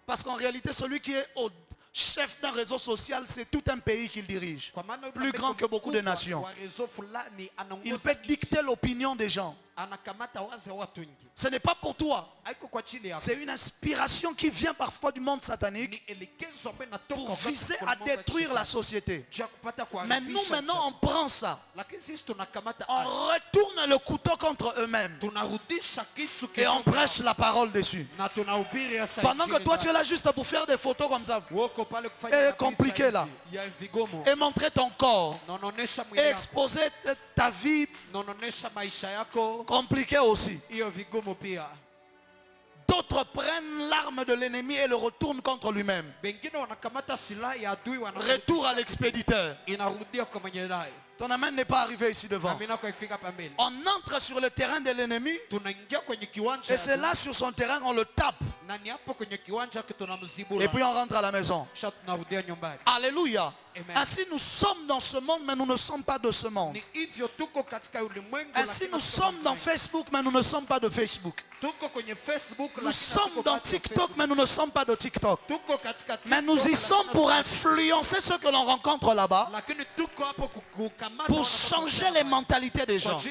Parce qu'en réalité, celui qui est au chef d'un réseau social, c'est tout un pays qu'il dirige. Plus grand que beaucoup de nations. Il peut dicter l'opinion des gens. Ce n'est pas pour toi. C'est une inspiration qui vient parfois du monde satanique pour viser à détruire la société. Mais nous maintenant on prend ça. On retourne le couteau contre eux-mêmes. Et on prêche la parole dessus. Pendant que toi tu es là juste pour faire des photos comme ça. Et compliqué là. Et montrer ton corps. Et exposer ta vie. Compliqué aussi. D'autres prennent l'arme de l'ennemi et le retournent contre lui-même. Retour à l'expéditeur. Ton amen n'est pas arrivé ici devant. On entre sur le terrain de l'ennemi et c'est là sur son terrain on le tape. Et puis on rentre à la maison. Alléluia. Ainsi nous sommes dans ce monde mais nous ne sommes pas de ce monde. Ainsi nous sommes dans Facebook mais nous ne sommes pas de Facebook. Nous sommes dans TikTok mais nous ne sommes pas de TikTok. Mais nous y sommes pour influencer ceux que l'on rencontre là-bas, pour changer les mentalités des gens.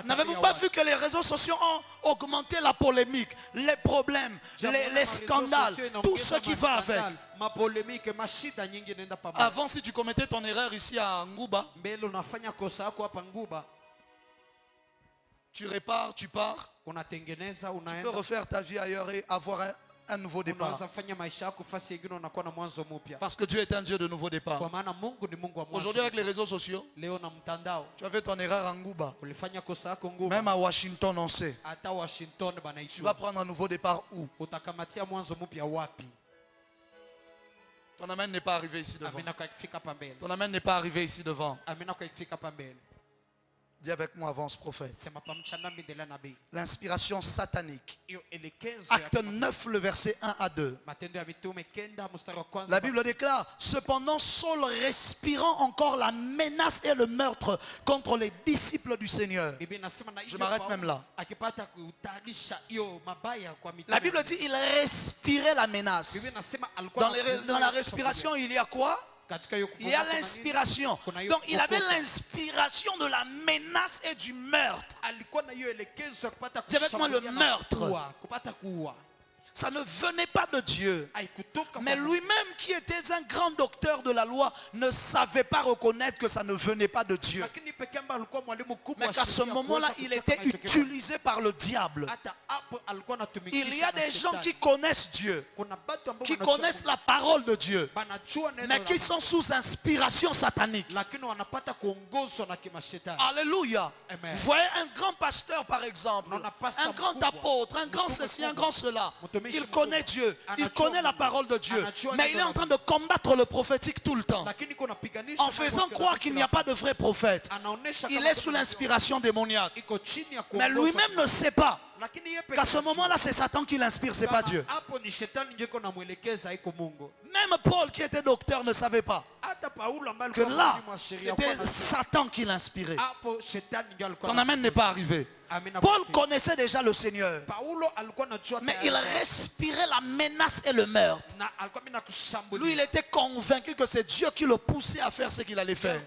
N'avez-vous pas vu que les réseaux sociaux ont augmenté la polémique, les problèmes, les scandales, tout ce qui va avec? Avant, si tu commettais ton erreur ici à Nguba, tu répares, tu pars, tu peux refaire ta vie ailleurs et avoir un nouveau départ. Parce que Dieu est un Dieu de nouveau départ. Aujourd'hui, avec les réseaux sociaux, tu as fait ton erreur en Nguba. Même à Washington, on sait. Tu vas prendre un nouveau départ où? Ton amen n'est pas arrivé ici devant. Ton amen n'est pas arrivé ici devant. Dis avec moi, avance prophète. L'inspiration satanique. Acte 9, le verset 1 à 2. La Bible déclare: cependant, Saul respirant encore la menace et le meurtre contre les disciples du Seigneur. Je m'arrête même là. La Bible dit il respirait la menace. Dans la respiration, il y a quoi? Il y a l'inspiration. Donc il avait l'inspiration de la menace et du meurtre. C'est avec moi le meurtre. Ça ne venait pas de Dieu. Mais lui-même qui était un grand docteur de la loi ne savait pas reconnaître que ça ne venait pas de Dieu. Mais qu'à ce moment-là, il était utilisé par le diable. Il y a des gens qui connaissent Dieu, qui connaissent la parole de Dieu, mais qui sont sous inspiration satanique. Alléluia. Vous voyez un grand pasteur par exemple, un grand apôtre, un grand ceci, un grand cela. Il connaît Dieu, il connaît la parole de Dieu, mais il est en train de combattre le prophétique tout le temps, en faisant croire qu'il n'y a pas de vrai prophète. Il est sous l'inspiration démoniaque, mais lui-même ne sait pas qu'à ce moment-là c'est Satan qui l'inspire, c'est pas Dieu. Même Paul qui était docteur ne savait pas que là c'était Satan qui l'inspirait. Ton amen n'est pas arrivé. Paul connaissait déjà le Seigneur, mais il respirait la menace et le meurtre. Lui, il était convaincu que c'est Dieu qui le poussait à faire ce qu'il allait faire.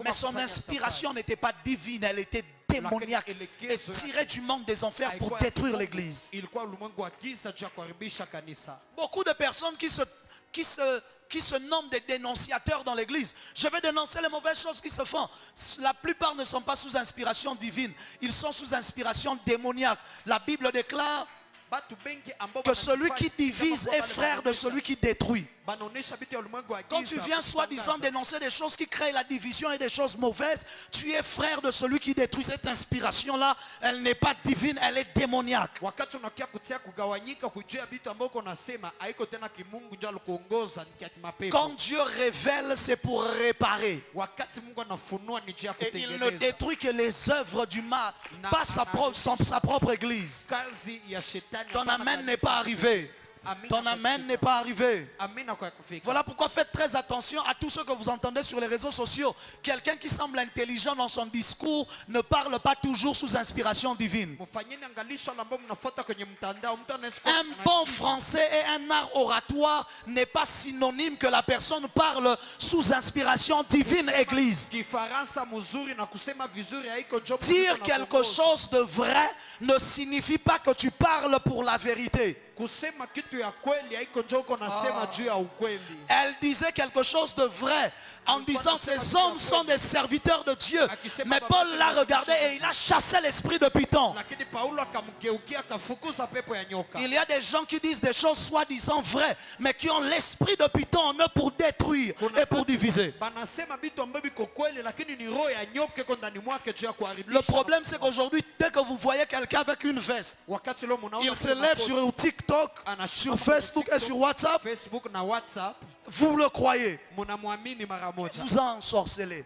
Mais son inspiration n'était pas divine, elle était démoniaque et tirait du monde des enfers pour détruire l'église. Beaucoup de personnes qui se nomment des dénonciateurs dans l'église. Je vais dénoncer les mauvaises choses qui se font. La plupart ne sont pas sous inspiration divine. Ils sont sous inspiration démoniaque. La Bible déclare que celui qui divise est frère de celui qui détruit. Quand tu viens soi-disant dénoncer des choses qui créent la division et des choses mauvaises, tu es frère de celui qui détruit. Cette inspiration-là, elle n'est pas divine, elle est démoniaque. Quand Dieu révèle, c'est pour réparer. Et il ne détruit que les œuvres du mal, pas sa propre église. Ton amen n'est pas arrivé. Ton amen n'est pas arrivé. Voilà pourquoi faites très attention à tout ce que vous entendez sur les réseaux sociaux. Quelqu'un qui semble intelligent dans son discours ne parle pas toujours sous inspiration divine. Un bon français et un art oratoire n'est pas synonyme que la personne parle sous inspiration divine, église. Dire quelque chose de vrai ne signifie pas que tu parles pour la vérité. Elle disait quelque chose de vrai en disant ces hommes sont des serviteurs de Dieu. Mais Paul l'a regardé et il a chassé l'esprit de Python. Il y a des gens qui disent des choses soi-disant vraies, mais qui ont l'esprit de Python en eux pour détruire et pour diviser. Le problème c'est qu'aujourd'hui, dès que vous voyez quelqu'un avec une veste, il se lève sur TikTok, sur Facebook et sur WhatsApp, vous le croyez. Vous en ensorcelez.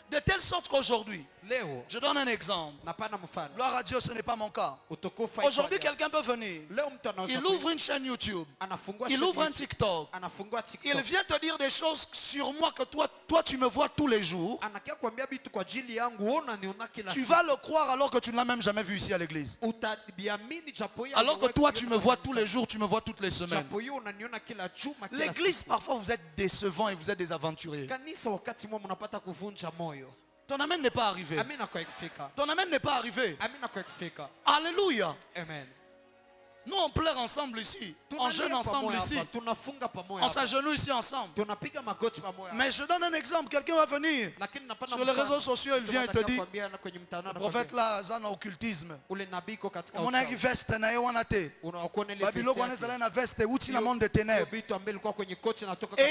De telle sorte qu'aujourd'hui, je donne un exemple. Gloire à Dieu, ce n'est pas mon cas. Aujourd'hui, quelqu'un peut venir. Il ouvre une chaîne YouTube. Il ouvre un TikTok. Il vient te dire des choses sur moi que toi tu me vois tous les jours. Tu vas le croire alors que tu ne l'as même jamais vu ici à l'église. Alors que toi tu me vois tous les jours, tu me vois toutes les semaines. L'église, parfois vous êtes décevant et vous êtes des aventuriers. Ton amen n'est pas arrivé. Ton amen n'est pas arrivé. Alléluia. Amen. Nous, on pleure ensemble ici. On jeûne ensemble ici. On s'agenouille ici ensemble. Mais je donne un exemple. Quelqu'un va venir sur les réseaux sociaux, il vient et te dit, le prophète là, c'est un occultisme. On a une veste, on a une veste, outil dans le monde des ténèbres. Et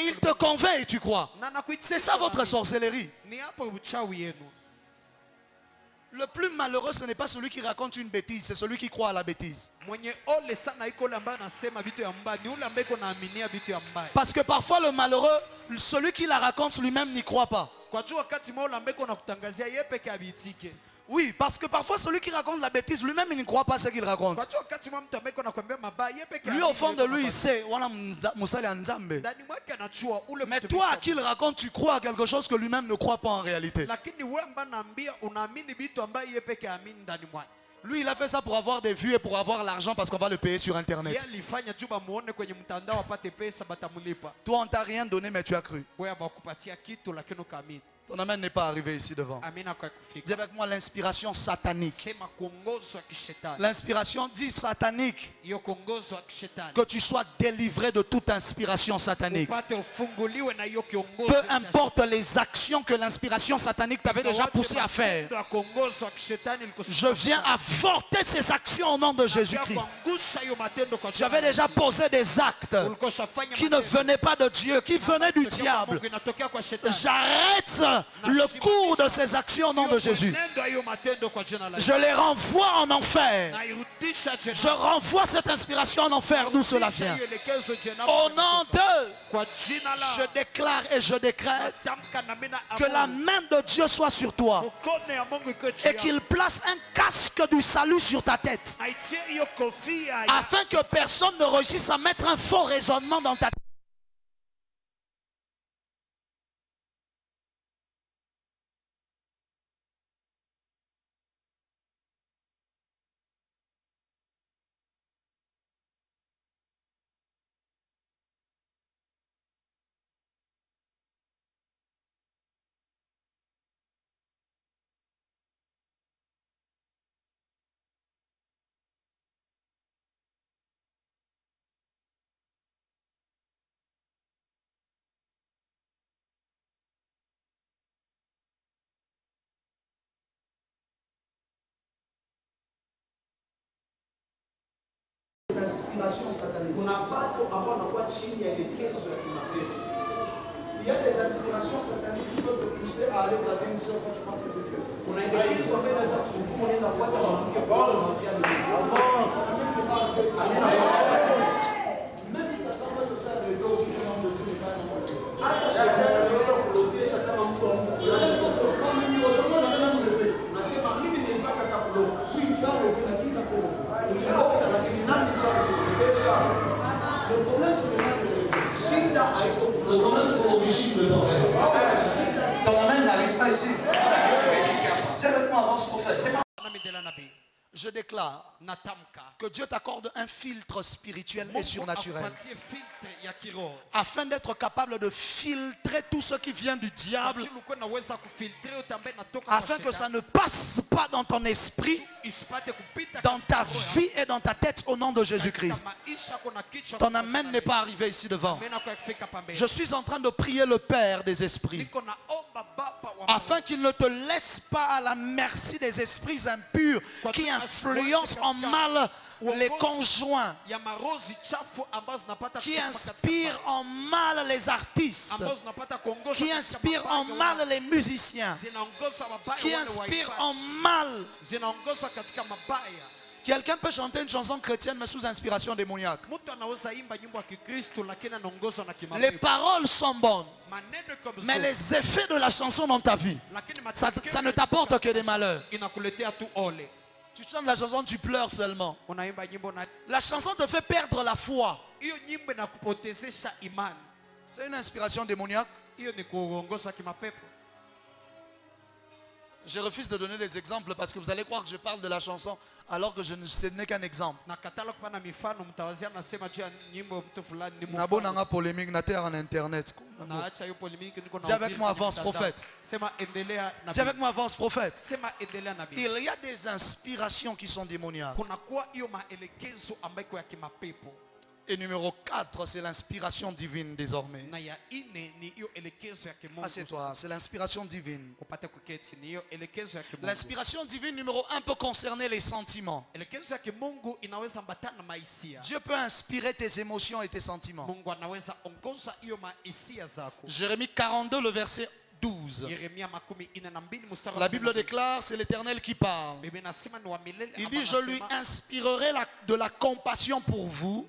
il te convainc, tu crois. C'est ça votre sorcellerie. Le plus malheureux, ce n'est pas celui qui raconte une bêtise, c'est celui qui croit à la bêtise. Parce que parfois le malheureux, celui qui la raconte lui-même n'y croit pas. Oui, parce que parfois celui qui raconte la bêtise, lui-même il ne croit pas ce qu'il raconte. Lui au fond de lui, il sait. Mais toi à qui il raconte, tu crois à quelque chose que lui-même ne croit pas en réalité. Lui, il a fait ça pour avoir des vues et pour avoir l'argent parce qu'on va le payer sur Internet. Toi, on t'a rien donné, mais tu as cru. Ton amen n'est pas arrivé ici devant. Dis avec moi l'inspiration satanique. L'inspiration dit satanique. Que tu sois délivré de toute inspiration satanique. Peu importe les actions que l'inspiration satanique t'avait déjà poussé à faire. Je viens avorter ces actions au nom de Jésus-Christ. Tu avais déjà posé des actes qui ne venaient pas de Dieu, qui venaient du diable. J'arrête le cours de ces actions au nom de Jésus. Je les renvoie en enfer. Je renvoie cette inspiration en enfer d'où cela vient. Au nom de, je déclare et je décrète que la main de Dieu soit sur toi et qu'il place un casque du salut sur ta tête afin que personne ne réussisse à mettre un faux raisonnement dans ta tête. Inspiration satanique. Il y a des inspirations sataniques qui peuvent te pousser à aller draguer une soeur quand tu penses que c'est Dieu. Même Satan va te faire rêver aussi que le nom de Dieu n'est pas un nom de Dieu. Oui, tu as rêvé, mais qui t'a fait rêver? Le problème, c'est le problème, c'est l'origine de ton rêve. Ton amen n'arrive pas ici. Tiens avec moi, avance prophète. Je déclare que Dieu t'accorde un filtre spirituel et surnaturel afin d'être capable de filtrer tout ce qui vient du diable, afin que ça ne passe pas dans ton esprit, dans ta vie et dans ta tête au nom de Jésus-Christ. Ton amen n'est pas arrivé ici devant. Je suis en train de prier le Père des esprits afin qu'il ne te laisse pas à la merci des esprits impurs qui influencent en mal les conjoints, qui inspirent en mal les artistes, qui inspirent en mal les musiciens, qui inspirent en mal. Quelqu'un peut chanter une chanson chrétienne mais sous inspiration démoniaque. Les paroles sont bonnes, mais les effets de la chanson dans ta vie, ça ne t'apporte que des malheurs. Tu chantes la chanson, tu pleures seulement. La chanson te fait perdre la foi. C'est une inspiration démoniaque. Je refuse de donner des exemples parce que vous allez croire que je parle de la chanson alors que ce n'est qu'un exemple. Nabo nanga polémique na terre en internet. Dis avec moi, avance prophète. Dis avec moi, avance prophète. Il y a des inspirations qui sont démoniaques. Et numéro 4, c'est l'inspiration divine désormais. Assieds-toi, c'est l'inspiration divine. L'inspiration divine numéro 1 peut concerner les sentiments. Dieu peut inspirer tes émotions et tes sentiments. Jérémie 42, le verset 12. La Bible déclare, c'est l'Éternel qui parle. Il dit, je lui inspirerai de la compassion pour vous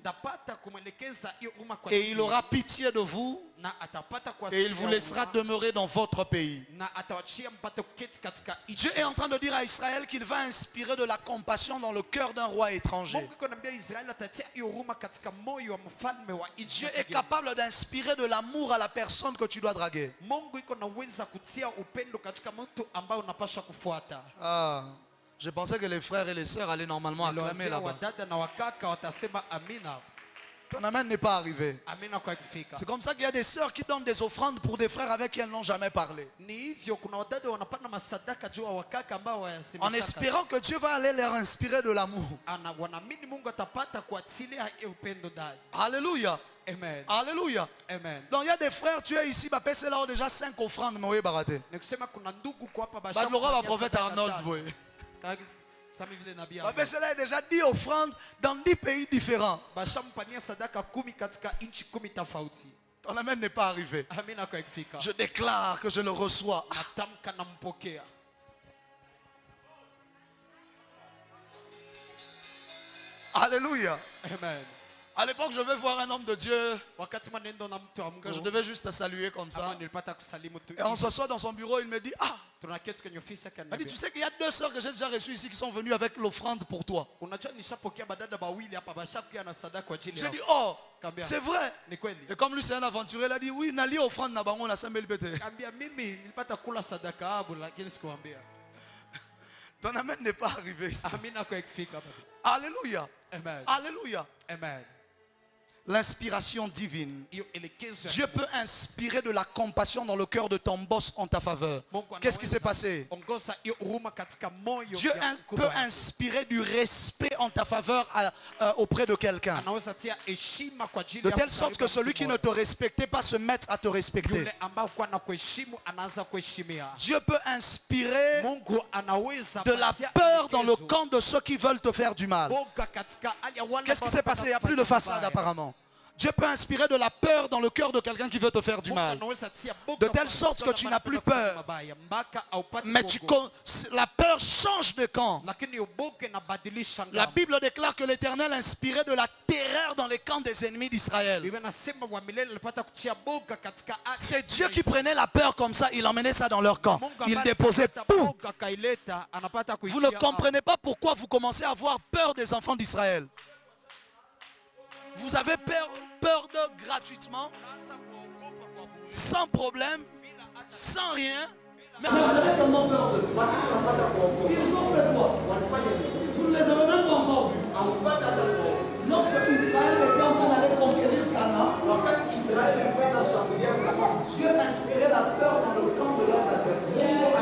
et il aura pitié de vous et il vous laissera demeurer dans votre pays. Dieu est en train de dire à Israël qu'il va inspirer de la compassion dans le cœur d'un roi étranger. Dieu est capable d'inspirer de l'amour à la personne que tu dois draguer. Ah, je pensais que les frères et les sœurs allaient normalement acclamer là-bas. Ton amen n'est pas arrivé. C'est comme ça qu'il y a des sœurs qui donnent des offrandes pour des frères avec qui elles n'ont jamais parlé. En espérant que Dieu va aller leur inspirer de l'amour. Alléluia. Amen. Alléluia. Amen. Donc il y a des frères, tu es ici, bah c'est là déjà 5 offrandes, mais baraté. Bah le prophète Arnold, oui. Bah c'est là déjà 10 offrandes dans 10 pays différents. Ton amen n'est pas arrivé. Je déclare que je le reçois. Alléluia. Amen. À l'époque, je vais voir un homme de Dieu que je devais juste saluer comme ça. Et on s'assoit dans son bureau, il me dit, ah, il m'a dit, tu sais qu'il y a 2 sœurs que j'ai déjà reçues ici qui sont venues avec l'offrande pour toi. J'ai dit, oh, c'est vrai. Et comme lui c'est un aventurier, il a dit, oui, nali offrande na bango na sambeli bete. Ton amen n'est pas arrivé ici. Alléluia. Amen. Alléluia. Amen. L'inspiration divine. Dieu peut inspirer de la compassion dans le cœur de ton boss en ta faveur. Qu'est-ce qui s'est passé? Dieu peut inspirer du respect en ta faveur auprès de quelqu'un. De telle sorte que celui qui ne te respectait pas se mette à te respecter. Dieu peut inspirer de la peur dans le camp de ceux qui veulent te faire du mal. Qu'est-ce qui s'est passé? Il n'y a plus de façade apparemment. Dieu peut inspirer de la peur dans le cœur de quelqu'un qui veut te faire du mal. De telle sorte que tu n'as plus peur. Mais la peur change de camp. La Bible déclare que l'Éternel inspirait de la terreur dans les camps des ennemis d'Israël. C'est Dieu qui prenait la peur comme ça, il emmenait ça dans leur camp. Il déposait tout. Vous ne comprenez pas pourquoi vous commencez à avoir peur des enfants d'Israël. Vous avez peur d'eux gratuitement, sans problème, sans rien. Mais vous avez seulement peur d'eux. Ils ont fait quoi? Vous ne les avez même pas encore vus. Lorsque Israël était en train d'aller conquérir Canaan, Dieu inspirait la peur dans le camp de leurs adversaires.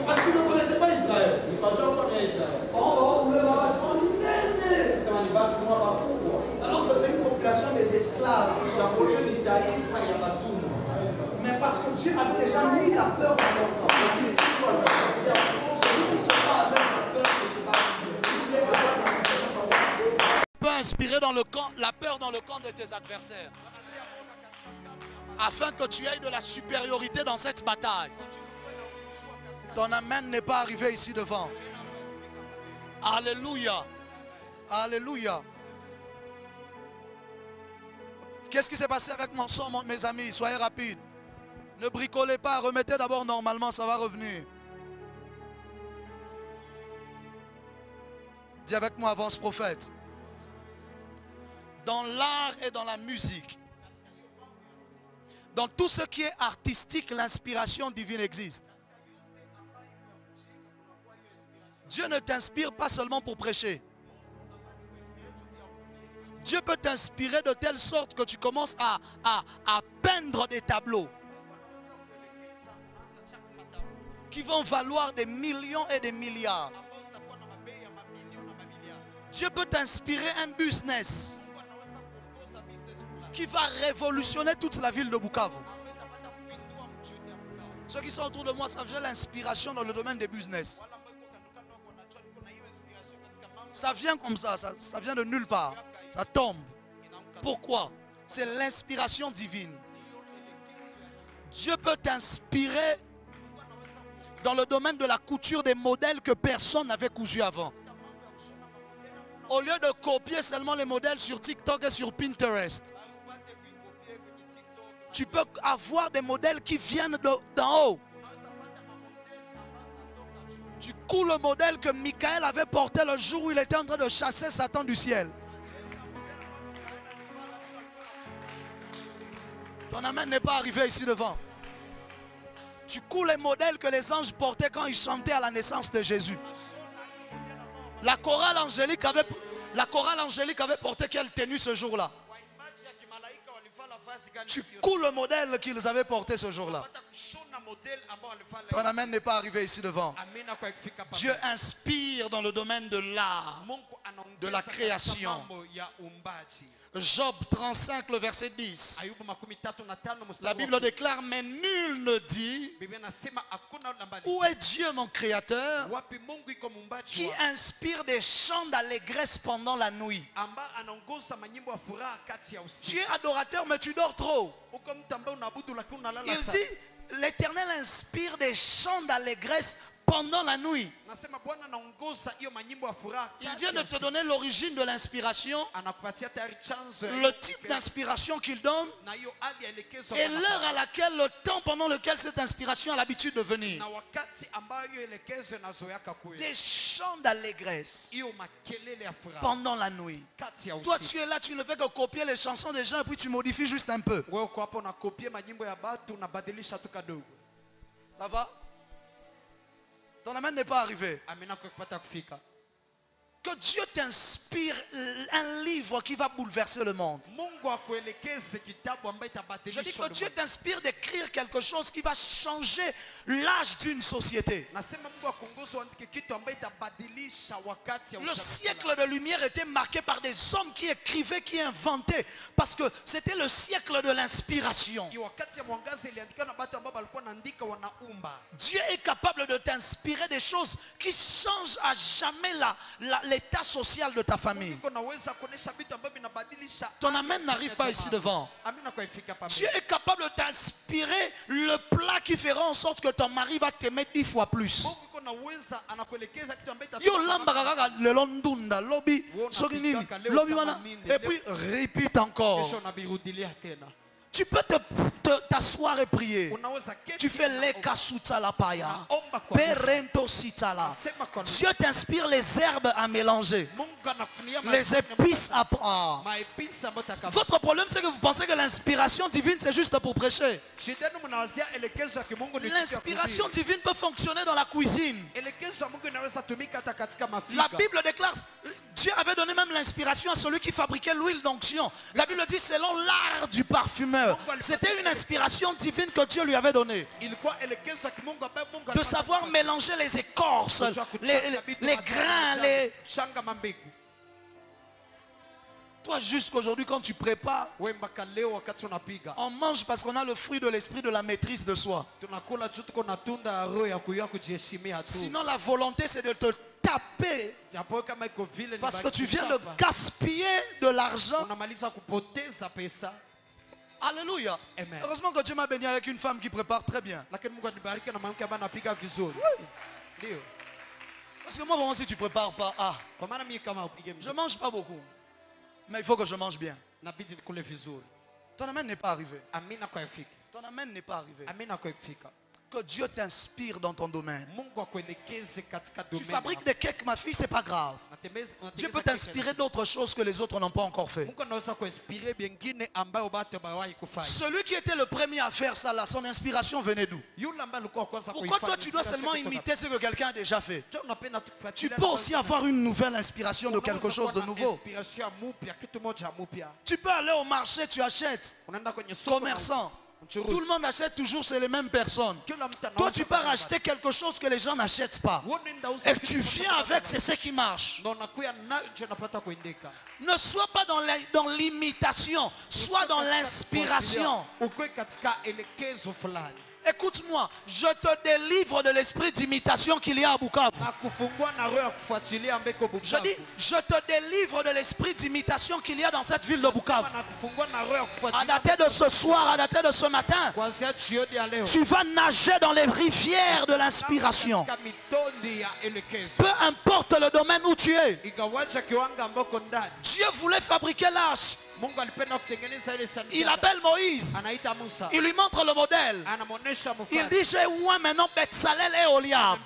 Parce qu'ils ne connaissaient pas Israël. Alors que c'est une population des esclaves. Mais parce que Dieu avait déjà mis la peur dans leur camp. Celui qui se bat avec la peur ne se bat plus. Peut inspirer dans le camp, la peur dans le camp de tes adversaires. Afin que tu aies de la supériorité dans cette bataille. Ton amen n'est pas arrivé ici devant. Alléluia. Alléluia. Qu'est-ce qui s'est passé avec mon son, mes amis? Soyez rapides. Ne bricolez pas. Remettez d'abord normalement, ça va revenir. Dis avec moi, avance prophète. Dans l'art et dans la musique, Dans tout ce qui est artistique, l'inspiration divine existe. Dieu ne t'inspire pas seulement pour prêcher. Dieu peut t'inspirer de telle sorte que tu commences à peindre des tableaux qui vont valoir des millions et des milliards. Dieu peut t'inspirer un business qui va révolutionner toute la ville de Bukavu. Ceux qui sont autour de moi savent, j'ai l'inspiration dans le domaine des business. Ça vient comme ça vient de nulle part. Ça tombe. Pourquoi? C'est l'inspiration divine. Dieu peut t'inspirer dans le domaine de la couture des modèles que personne n'avait cousus avant. Au lieu de copier seulement les modèles sur TikTok et sur Pinterest, tu peux avoir des modèles qui viennent d'en haut. Tu couds le modèle que Michael avait porté le jour où il était en train de chasser Satan du ciel. Ton amen n'est pas arrivé ici devant. Tu couds les modèles que les anges portaient quand ils chantaient à la naissance de Jésus. La chorale angélique avait porté quelle tenue ce jour-là? Tu couds le modèle qu'ils avaient porté ce jour-là. Ton amen n'est pas arrivé ici devant. Dieu inspire dans le domaine de l'art, de la création. Job 35, le verset 10. La Bible déclare, mais nul ne dit, où est Dieu mon créateur, qui inspire des chants d'allégresse pendant la nuit. Tu es adorateur mais tu dors trop. Il dit, l'Éternel inspire des chants d'allégresse pendant la nuit. Il vient de te donner l'origine de l'inspiration, le type d'inspiration qu'il donne et l'heure à laquelle, le temps pendant lequel cette inspiration a l'habitude de venir. Des chants d'allégresse pendant la nuit. Toi tu es là, tu ne fais que copier les chansons des gens et puis tu modifies juste un peu. Ça va? Ton amen n'est pas arrivé. Que Dieu t'inspire un livre qui va bouleverser le monde. Je dis que Dieu t'inspire d'écrire quelque chose qui va changer l'âge d'une société. Le siècle de lumière était marqué par des hommes qui écrivaient, qui inventaient, parce que c'était le siècle de l'inspiration. Dieu est capable de t'inspirer des choses qui changent à jamais l'état social de ta famille. Ton amen n'arrive pas ici devant. Dieu est capable de t'inspirer le plat qui fera en sorte que ton mari va t'aimer 10 fois plus. Et puis répète encore. Tu peux t'asseoir et prier. Tu fais l'eka sutala paya. Perento sitala. Dieu t'inspire les herbes à mélanger. Les épices à prendre. Votre problème c'est que vous pensez que l'inspiration divine c'est juste pour prêcher. L'inspiration divine peut fonctionner dans la cuisine. La Bible déclare, Dieu avait donné même l'inspiration à celui qui fabriquait l'huile d'onction. La Bible dit selon l'art du parfumeur. C'était une inspiration divine que Dieu lui avait donnée. De savoir mélanger les écorces, les grains, Toi jusqu'aujourd'hui quand tu prépares, on mange parce qu'on a le fruit de l'esprit de la maîtrise de soi. Sinon la volonté c'est de te taper parce que tu viens de gaspiller de l'argent. Alléluia. Amen. Heureusement que Dieu m'a béni avec une femme qui prépare très bien. Oui. Parce que moi vraiment si tu prépares pas, je mange pas beaucoup. Mais il faut que je mange bien. Ton amen n'est pas arrivé. Ton amen n'est pas arrivé. que Dieu t'inspire dans ton domaine. Tu fabriques des cakes, ma fille, c'est pas grave. Dieu peut t'inspirer d'autres choses que les autres n'ont pas encore fait. Celui qui était le premier à faire ça, là, son inspiration venait d'où? Pourquoi toi tu dois seulement imiter ce que quelqu'un a déjà fait? Tu peux aussi avoir une nouvelle inspiration de quelque chose de nouveau. Tu peux aller au marché, tu achètes. Commerçant. Tout le monde achète toujours chez les mêmes personnes. Toi, tu pars acheter quelque chose que les gens n'achètent pas. Et tu viens avec, c'est ce qui marche. Ne sois pas dans l'imitation, sois dans l'inspiration. Écoute-moi, je te délivre de l'esprit d'imitation qu'il y a à Bukavu. Je dis, je te délivre de l'esprit d'imitation qu'il y a dans cette ville de Bukavu. À dater de ce soir, à dater de ce matin, tu vas nager dans les rivières de l'inspiration. Peu importe le domaine où tu es. Dieu voulait fabriquer l'arche. Il appelle Moïse. Il lui montre le modèle. Il dit, j'ai oué maintenant Betsalel et Oliab.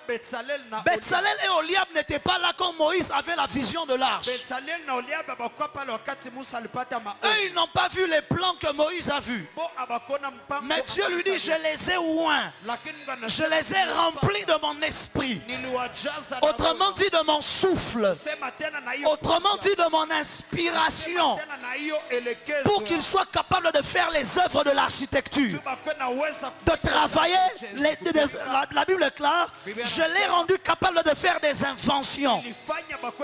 Betsalel et Oliab n'étaient pas là quand Moïse avait la vision de l'arche. Eux, ils n'ont pas vu les plans que Moïse a vus. Mais Dieu lui dit, je les ai ouins. Je les ai remplis de mon esprit. Autrement dit, de mon souffle. Autrement dit, de mon inspiration. Pour qu'ils soient capables de faire les œuvres de l'architecture, de travailler, la Bible est claire, je l'ai rendu capable de faire des inventions,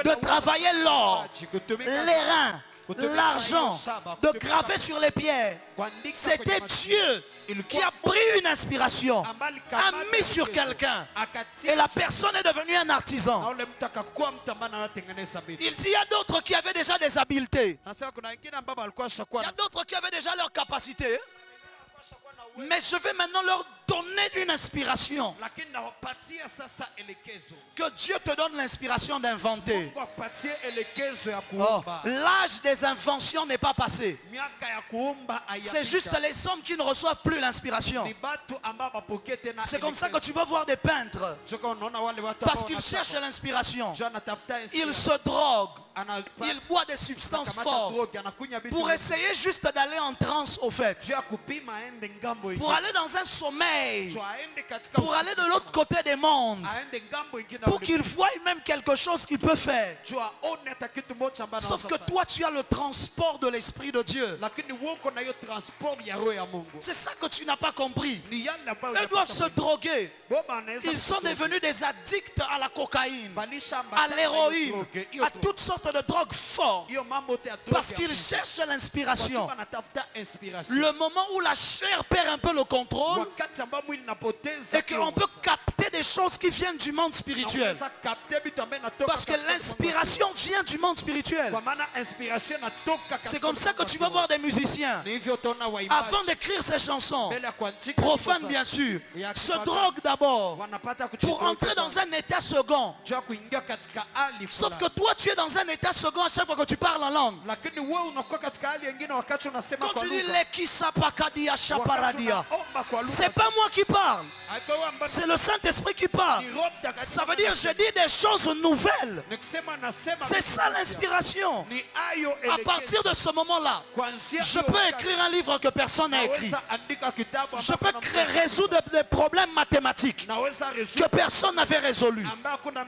de travailler l'or, les reins, l'argent, de graver sur les pierres. C'était Dieu qui a pris une inspiration, a mis sur quelqu'un, et la personne est devenue un artisan. Il dit, il y a d'autres qui avaient déjà des habiletés, il y a d'autres qui avaient déjà leur capacité, mais je vais maintenant leur donner une inspiration. Que Dieu te donne l'inspiration d'inventer. Oh, l'âge des inventions n'est pas passé. C'est juste les hommes qui ne reçoivent plus l'inspiration. C'est comme ça que tu vas voir des peintres. Parce qu'ils cherchent l'inspiration. Ils se droguent. Ils boivent des substances fortes. Pour essayer juste d'aller en transe au fait. Pour aller dans un sommeil. Pour aller de l'autre côté des mondes. Pour qu'ils voient même quelque chose qu'il peut faire. Sauf que toi tu as le transport de l'Esprit de Dieu. C'est ça que tu n'as pas compris. Ils doivent se droguer. Ils sont devenus des addicts à la cocaïne, à l'héroïne, à toutes sortes de drogues fortes. Parce qu'ils cherchent l'inspiration. Le moment où la chair perd un peu le contrôle et qu'on peut capter des choses qui viennent du monde spirituel. Parce que l'inspiration vient du monde spirituel. C'est comme ça que tu vas voir des musiciens, avant d'écrire ces chansons profanes bien sûr, se droguent d'abord pour entrer dans un état second. Sauf que toi tu es dans un état second à chaque fois que tu parles en langue. Quand tu dis Lekisapakadia Chaparadia, c'est pas moi qui parle, c'est le Saint-Esprit qui parle. Ça veut dire je dis des choses nouvelles. C'est ça l'inspiration. À partir de ce moment-là, je peux écrire un livre que personne n'a écrit. Je peux résoudre des problèmes mathématiques que personne n'avait résolus.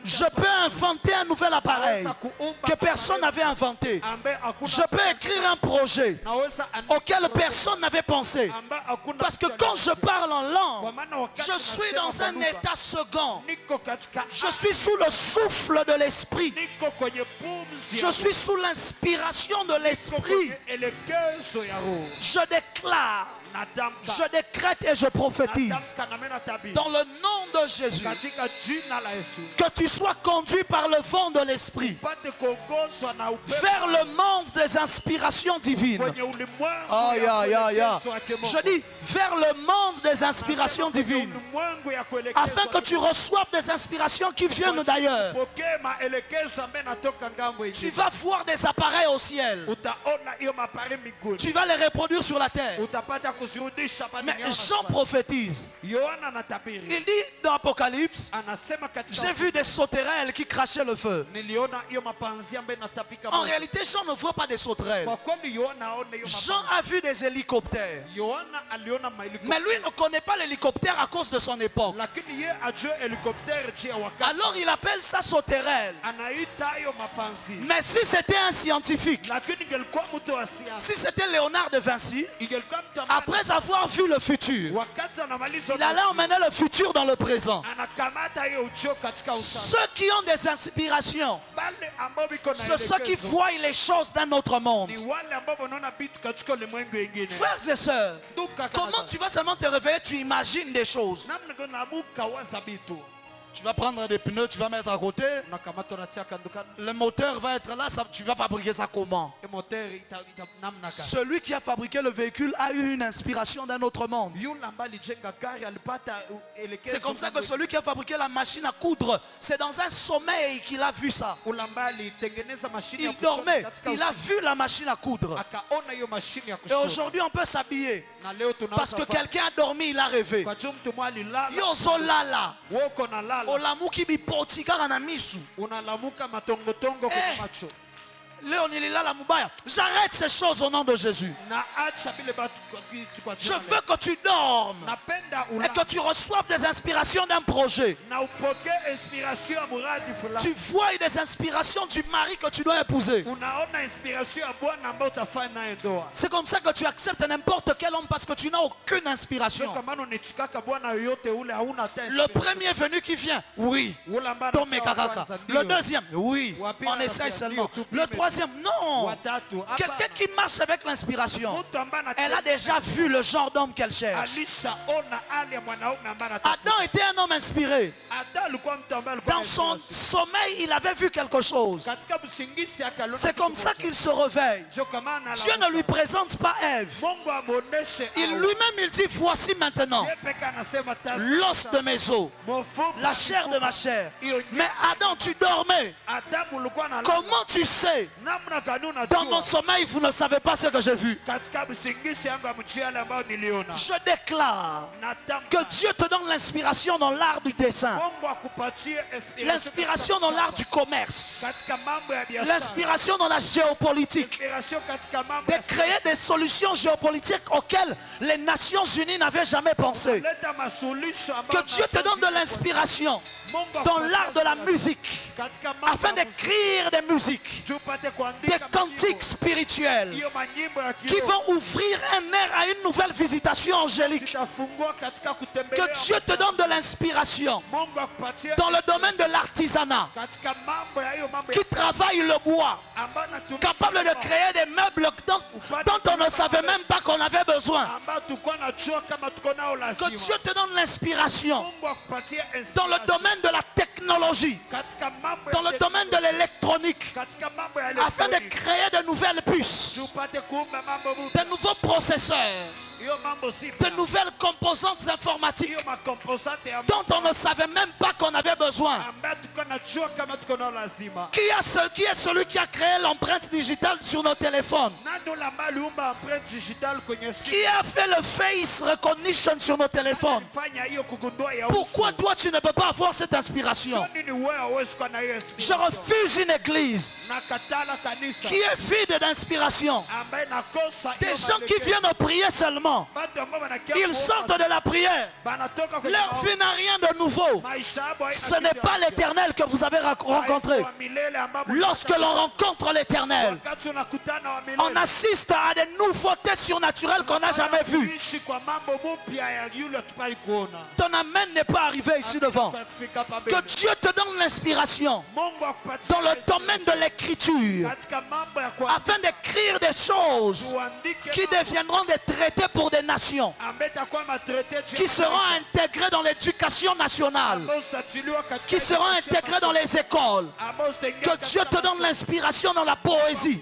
Je peux inventer un nouvel appareil que personne n'avait inventé. Je peux écrire un projet auquel personne n'avait pensé. Parce que quand je parle en langue, je suis dans un état second. Je suis sous le souffle de l'esprit. Je suis sous l'inspiration de l'esprit. Je déclare, je décrète et je prophétise dans le nom de Jésus que tu sois conduit par le vent de l'esprit vers le monde des inspirations divines. Oh, je dis vers le monde des inspirations divines, afin que tu reçoives des inspirations qui viennent d'ailleurs. Tu vas voir des appareils au ciel, tu vas les reproduire sur la terre. Mais Jean prophétise. Il dit dans Apocalypse, j'ai vu des sauterelles qui crachaient le feu. En réalité, Jean ne voit pas des sauterelles. Jean a vu des hélicoptères. Mais lui ne connaît pas l'hélicoptère à cause de son époque. Alors il appelle ça sauterelle. Mais si c'était un scientifique, si c'était Léonard de Vinci, après avoir vu le futur, il allait emmener le futur dans le présent. Ceux qui ont des inspirations, c'est ceux qui voient les choses d'un autre monde. Frères et sœurs, comment tu vas seulement te réveiller, tu imagines des choses. Tu vas prendre des pneus, tu vas mettre à côté. Le moteur va être là, tu vas fabriquer ça comment? Celui qui a fabriqué le véhicule a eu une inspiration d'un autre monde. C'est comme ça que celui qui a fabriqué la machine à coudre, c'est dans un sommeil qu'il a vu ça. Il dormait, il a vu la machine à coudre. Et aujourd'hui on peut s'habiller. Parce que quelqu'un a dormi, il a rêvé. Yozo lala. Olamuki bipoti kaka na misu. Unalamuka matongotongo kwa macho. J'arrête ces choses au nom de Jésus. Je veux que tu dormes et que tu reçoives des inspirations d'un projet. Tu vois des inspirations du mari que tu dois épouser. C'est comme ça que tu acceptes n'importe quel homme parce que tu n'as aucune inspiration. Le premier venu qui vient, oui. Le deuxième, oui. On essaye seulement. Le troisième, non. Quelqu'un qui marche avec l'inspiration, elle a déjà vu le genre d'homme qu'elle cherche. Adam était un homme inspiré. Dans son sommeil, il avait vu quelque chose. C'est comme ça qu'il se réveille. Dieu ne lui présente pas Ève. Il lui-même, il dit, voici maintenant l'os de mes os, la chair de ma chair. Mais Adam, tu dormais. Comment tu sais? Dans mon sommeil, vous ne savez pas ce que j'ai vu. Je déclare que Dieu te donne l'inspiration dans l'art du dessin, l'inspiration dans l'art du commerce, l'inspiration dans la géopolitique, de créer des solutions géopolitiques auxquelles les Nations Unies n'avaient jamais pensé. Que Dieu te donne de l'inspiration dans l'art de la musique, afin d'écrire des musiques, des cantiques spirituels qui vont ouvrir un air à une nouvelle visitation angélique. Que Dieu te donne de l'inspiration dans le domaine de l'artisanat, qui travaille le bois, capable de créer des meubles dont on ne savait même pas qu'on avait besoin. Que Dieu te donne l'inspiration dans le domaine de la technologie, dans le domaine de l'électronique, afin de créer de nouvelles puces, de nouveaux processeurs, de nouvelles composantes informatiques dont on ne savait même pas qu'on avait besoin. Qui est celui qui a créé l'empreinte digitale sur nos téléphones? Qui a fait le face recognition sur nos téléphones? Pourquoi toi tu ne peux pas avoir cette inspiration? Je refuse une église qui est vide d'inspiration. Des gens qui viennent prier seulement. Ils sortent de la prière. Leur vie n'a rien de nouveau. Ce n'est pas l'Éternel que vous avez rencontré. Lorsque l'on rencontre l'Éternel, on assiste à des nouveautés surnaturelles qu'on n'a jamais vues. Ton amen n'est pas arrivé ici devant. Que Dieu te donne l'inspiration dans le domaine de l'écriture, afin d'écrire des choses qui deviendront des traités pour des nations, qui seront intégrés dans l'éducation nationale, qui seront intégrés dans les écoles. Que Dieu te donne l'inspiration dans la poésie,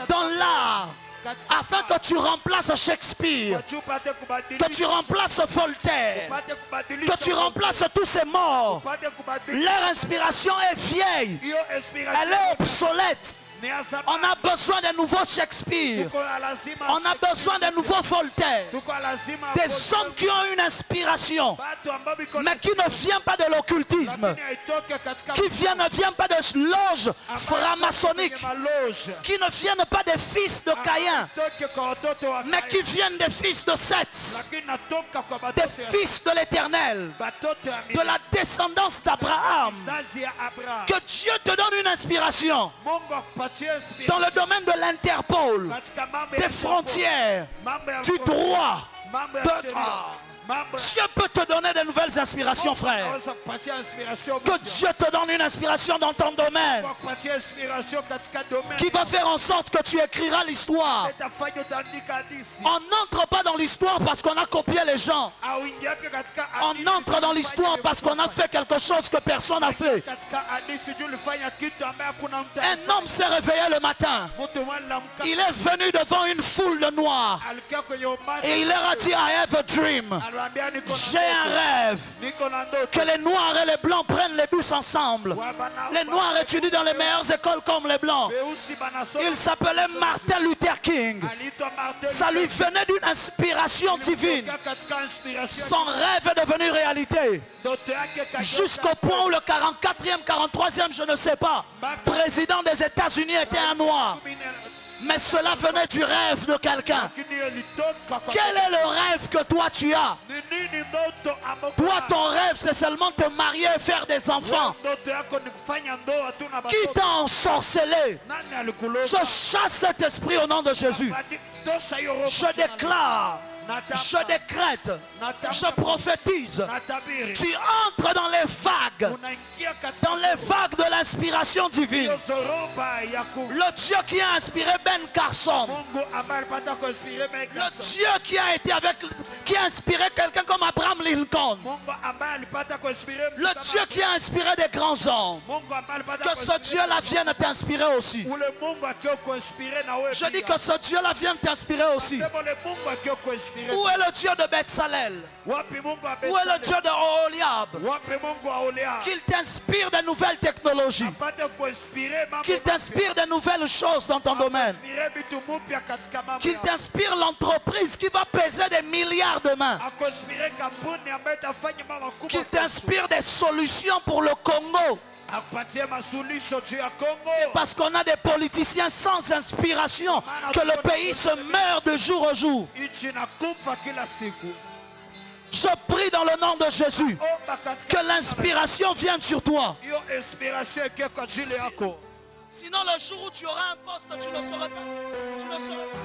dans l'art, afin que tu remplaces Shakespeare, que tu remplaces Voltaire, que tu remplaces tous ces morts. Leur inspiration est vieille, elle est obsolète. On a besoin de nouveaux Shakespeare. On a besoin de nouveaux Voltaire. Des hommes qui ont une inspiration, mais qui ne viennent pas de l'occultisme, qui ne viennent pas de loges franc-maçonniques, qui ne viennent pas des fils de Caïn, mais qui viennent des fils de Seth, des fils de l'Éternel, de la descendance d'Abraham. Que Dieu te donne une inspiration dans le domaine de l'Interpol, des frontières, du droit. Dieu peut te donner de nouvelles inspirations, frère. Que Dieu te donne une inspiration dans ton domaine qui va faire en sorte que tu écriras l'histoire. On n'entre pas dans l'histoire parce qu'on a copié les gens. On entre dans l'histoire parce qu'on a fait quelque chose que personne n'a fait. Un homme s'est réveillé le matin. Il est venu devant une foule de noirs et il leur a dit, I have a dream. J'ai un rêve que les noirs et les blancs prennent les bus ensemble. Les noirs étudient dans les meilleures écoles comme les blancs. Il s'appelait Martin Luther King. Ça lui venait d'une inspiration divine. Son rêve est devenu réalité. Jusqu'au point où le 44e, 43e, je ne sais pas, président des États-Unis était un noir. Mais cela venait du rêve de quelqu'un. Quel est le rêve que toi tu as? Toi, ton rêve, c'est seulement te marier et faire des enfants. Qui t'a ensorcelé? Je chasse cet esprit au nom de Jésus. Je déclare, je décrète, je prophétise. Tu entres dans les vagues de l'inspiration divine. Le Dieu qui a inspiré Ben Carson, le Dieu qui a inspiré quelqu'un comme Abraham Lincoln, le Dieu qui a inspiré des grands hommes, que ce Dieu-là vienne t'inspirer aussi. Je dis que ce Dieu-là vienne t'inspirer aussi. Où est le Dieu de Bethsalel? Où est le Dieu de Oholiab? Qu'il t'inspire de nouvelles technologies, qu'il t'inspire de nouvelles choses dans ton domaine, qu'il t'inspire l'entreprise qui va peser des milliards demain, qu'il t'inspire des solutions pour le Congo. C'est parce qu'on a des politiciens sans inspiration que le pays se meurt de jour en jour. Je prie dans le nom de Jésus que l'inspiration vienne sur toi. Sinon le jour où tu auras un poste, tu ne sauras pas. Tu ne sauras pas.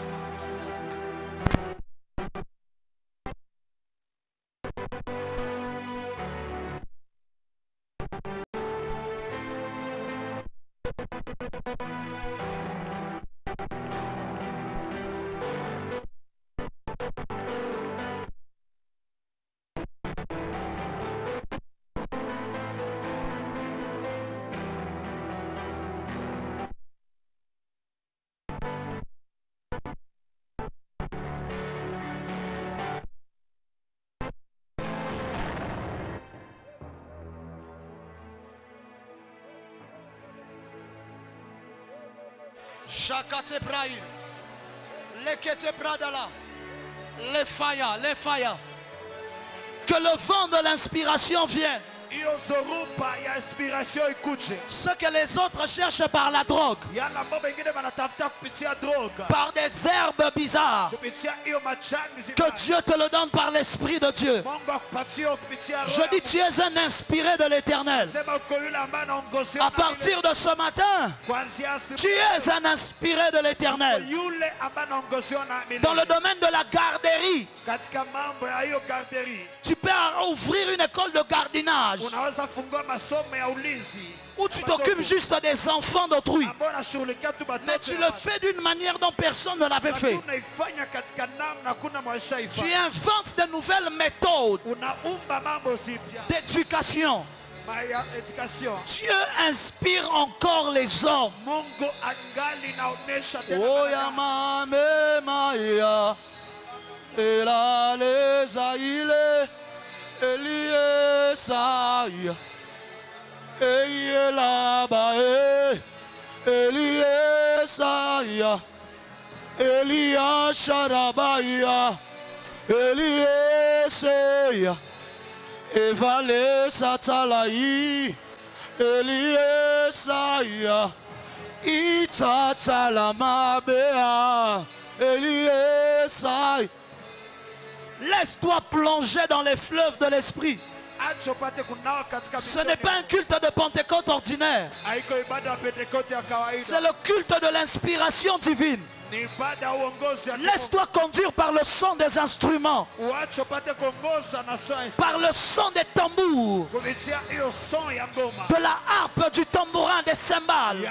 Shakate Brahim, Lekete Bradala, les faya. Que le vent de l'inspiration vienne. Ce que les autres cherchent par la drogue, par des herbes bizarres, que Dieu te le donne par l'Esprit de Dieu. Je dis, tu es un inspiré de l'Éternel. À partir de ce matin, tu es un inspiré de l'Éternel. Dans le domaine de la garderie, tu peux ouvrir une école de gardinage où tu t'occupes juste des enfants d'autrui, mais tu le fais d'une manière dont personne ne l'avait fait. Tu inventes de nouvelles méthodes d'éducation. Dieu inspire encore les hommes. Eliesaya, Elia Sharabaya, Elieseya, Evale Satalai, Eliesaya, Itatalamabea, Eliesaya. Laisse-toi plonger dans les fleuves de l'esprit. Ce n'est pas un culte de Pentecôte ordinaire. C'est le culte de l'inspiration divine. Laisse-toi conduire par le son des instruments, par le son des tambours, de la harpe, du tambourin, des cymbales,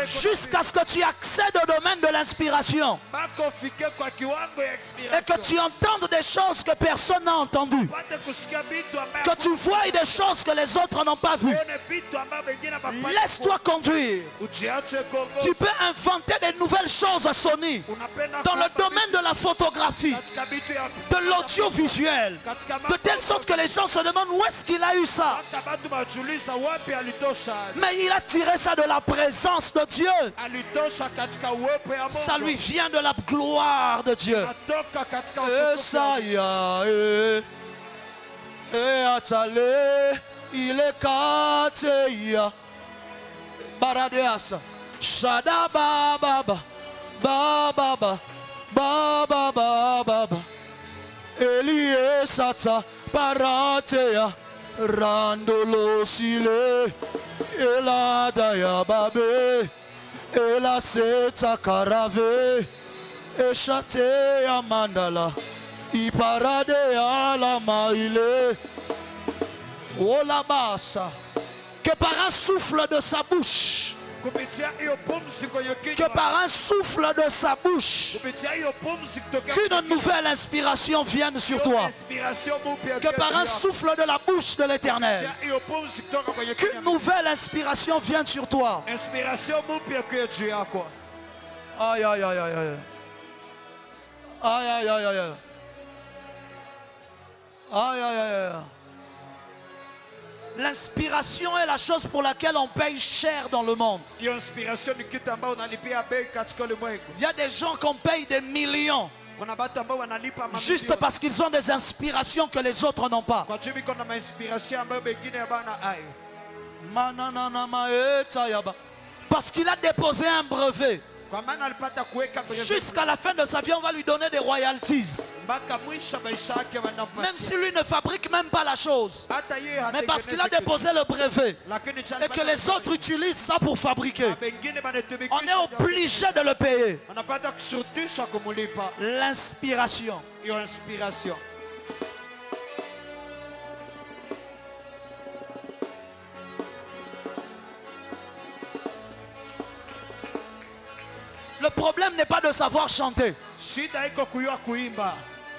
jusqu'à ce que tu accèdes au domaine de l'inspiration et que tu entendes des choses que personne n'a entendues, que tu vois des choses que les autres n'ont pas vues. Laisse-toi conduire. Tu peux inventer des nouvelles choses à Sony dans le domaine de la photographie, de l'audiovisuel, de telle sorte que les gens se demandent où est-ce qu'il a eu ça. Mais il a tiré ça de la présence de Dieu. Ça lui vient de la gloire de Dieu. Il est kateya baradeasa shada baba baba baba baba Eliesata paratea randolo sile eladaya babe elaseta karave eshatea mandala iparadea la maile. Oh la basse, que par un souffle de sa bouche, que par un souffle de sa bouche, qu'une nouvelle inspiration vienne sur toi, que par un souffle de la bouche de l'Éternel, qu'une nouvelle inspiration vienne sur toi. Aïe aïe aïe aïe aïe. Aïe aïe aïe aïe. Aïe aïe aïe. L'inspiration est la chose pour laquelle on paye cher dans le monde. Il y a des gens qu'on paye des millions juste parce qu'ils ont des inspirations que les autres n'ont pas. Parce qu'il a déposé un brevet. Jusqu'à la fin de sa vie, on va lui donner des royalties. Même si lui ne fabrique même pas la chose. Mais parce qu'il a déposé le brevet et que les autres utilisent ça pour fabriquer, on est obligé de le payer. L'inspiration. Le problème n'est pas de savoir chanter,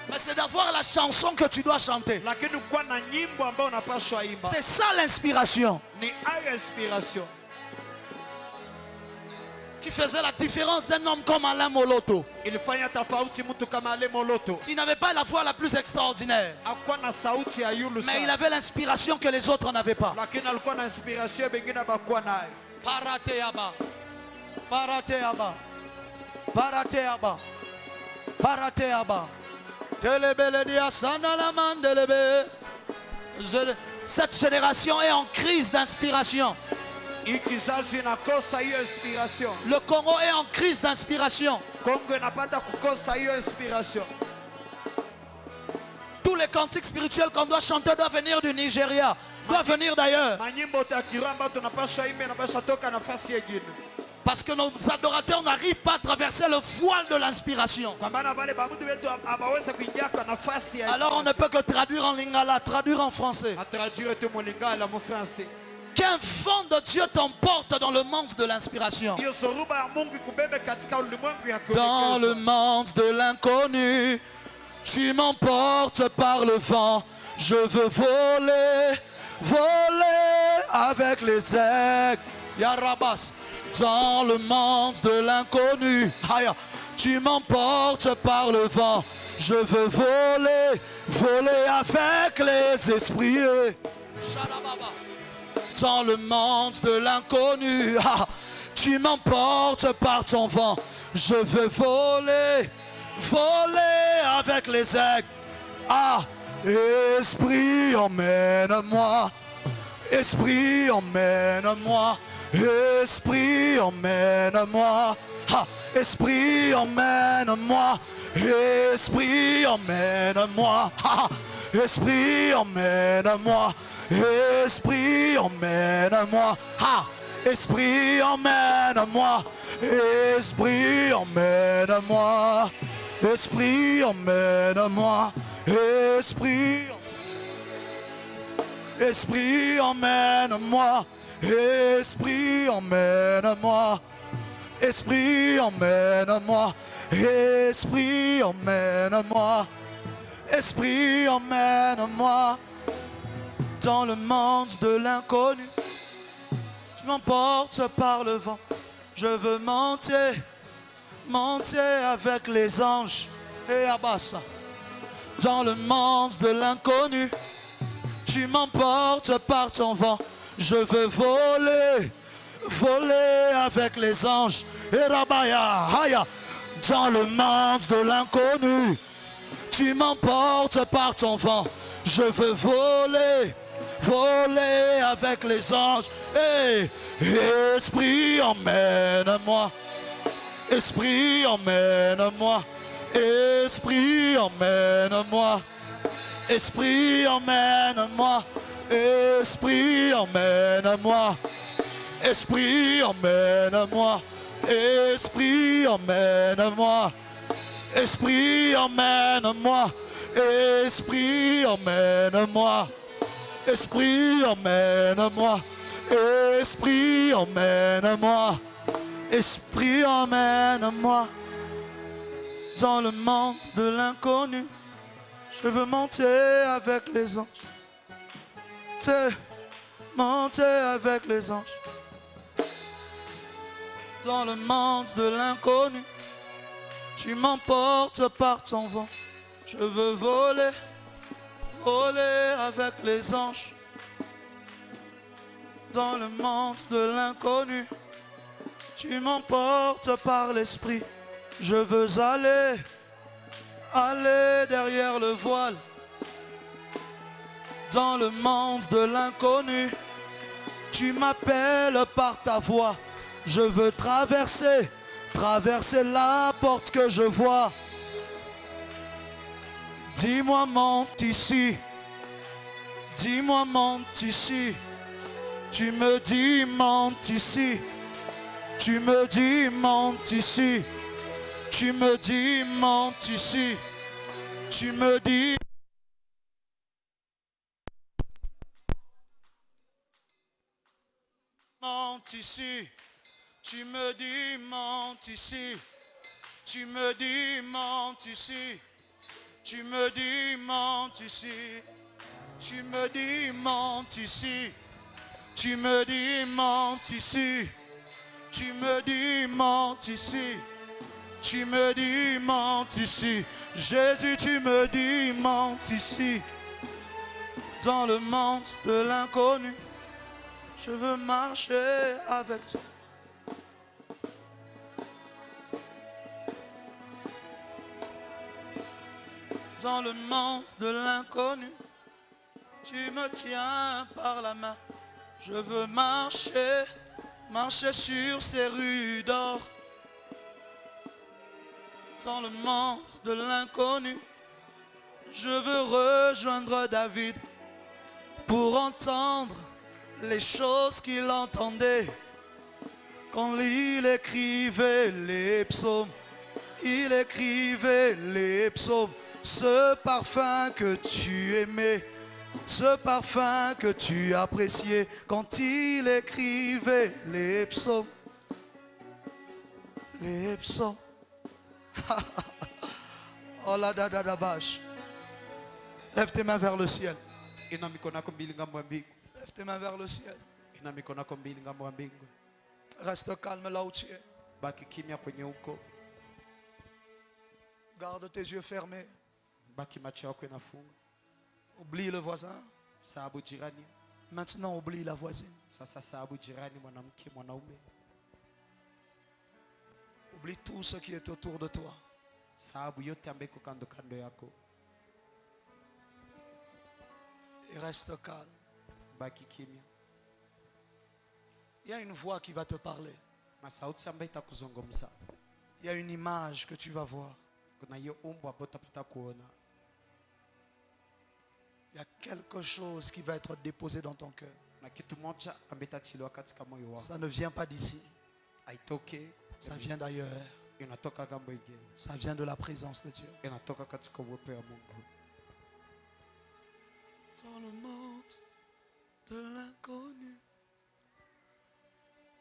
mais c'est d'avoir la chanson que tu dois chanter. C'est ça l'inspiration qui faisait la différence d'un homme comme Alain Moloto. Il n'avait pas la voix la plus extraordinaire, mais il avait l'inspiration que les autres n'avaient pas. Parateaba, parateaba, parateaba, parateaba. Cette génération est en crise d'inspiration. Le Congo est en crise d'inspiration. Tous les cantiques spirituels qu'on doit chanter doivent venir du Nigeria, doivent venir d'ailleurs. Parce que nos adorateurs n'arrivent pas à traverser le voile de l'inspiration. Alors on ne peut que traduire en lingala, traduire en français. Qu'un vent de Dieu t'emporte dans le monde de l'inspiration. Dans le monde de l'inconnu, tu m'emportes par le vent. Je veux voler, voler avec les aigles. Yarabas. Dans le monde de l'inconnu, tu m'emportes par le vent. Je veux voler, voler avec les esprits. Dans le monde de l'inconnu, Tu m'emportes par ton vent. Je veux voler, voler avec les aigles. Ah, Esprit, emmène-moi. Esprit, emmène-moi. Esprit, emmène-moi. Ah, Esprit, emmène-moi. Esprit, emmène-moi. Ah, Esprit, emmène-moi. Esprit, emmène-moi. Ah, Esprit, emmène-moi. Esprit, emmène-moi. Esprit, emmène-moi. Esprit, Esprit, emmène-moi. Esprit, emmène-moi. Esprit, emmène-moi. Esprit, emmène-moi. Esprit, emmène-moi. Dans le monde de l'inconnu, tu m'emportes par le vent. Je veux monter, monter avec les anges. Et Abassa. Dans le monde de l'inconnu, tu m'emportes par ton vent. Je veux voler, voler avec les anges. Et Rabaya, Haya. Dans le monde de l'inconnu, tu m'emportes par ton vent. Je veux voler, voler avec les anges. Hey, Esprit, emmène-moi. Esprit, emmène-moi. Esprit, emmène-moi. Esprit, emmène-moi. Esprit, emmène-moi. Esprit, emmène-moi. Esprit, emmène-moi. Esprit, emmène-moi. Esprit, emmène-moi. Esprit, emmène-moi. Esprit, emmène-moi. Esprit, emmène-moi. Dans le monde de l'inconnu, je veux monter avec les anges. Monter avec les anges. Dans le monde de l'inconnu, tu m'emportes par ton vent. Je veux voler, voler avec les anges. Dans le monde de l'inconnu, tu m'emportes par l'esprit. Je veux aller, aller derrière le voile. Dans le monde de l'inconnu, tu m'appelles par ta voix. Je veux traverser, traverser la porte que je vois. Dis-moi monte ici, dis-moi monte ici. Tu me dis monte ici, tu me dis monte ici. Tu me dis monte ici, tu me dis monte ici, tu me dis monte ici, tu me dis monte ici, tu me dis monte ici, tu me dis monte ici, tu me dis monte ici, tu me dis monte ici. Tu me dis monte ici, Jésus, tu me dis monte ici. Dans le monde de l'inconnu, je veux marcher avec toi. Dans le monde de l'inconnu, tu me tiens par la main. Je veux marcher, marcher sur ces rues d'or. Dans le monde de l'inconnu, je veux rejoindre David pour entendre les choses qu'il entendait quand il écrivait les psaumes. Il écrivait les psaumes, ce parfum que tu aimais, ce parfum que tu appréciais quand il écrivait les psaumes. Les psaumes. Oh la da da da vache. Lève tes mains vers le ciel. Lève tes mains vers le ciel. Reste calme là où tu es. Garde tes yeux fermés. Oublie le voisin. Maintenant oublie la voisine. Oublie tout ce qui est autour de toi. Et reste calme. Il y a une voix qui va te parler. Il y a une image que tu vas voir. Il y a quelque chose qui va être déposé dans ton cœur. Ça ne vient pas d'ici. Ça vient d'ailleurs. Ça vient de la présence de Dieu. Dans le monde de l'inconnu,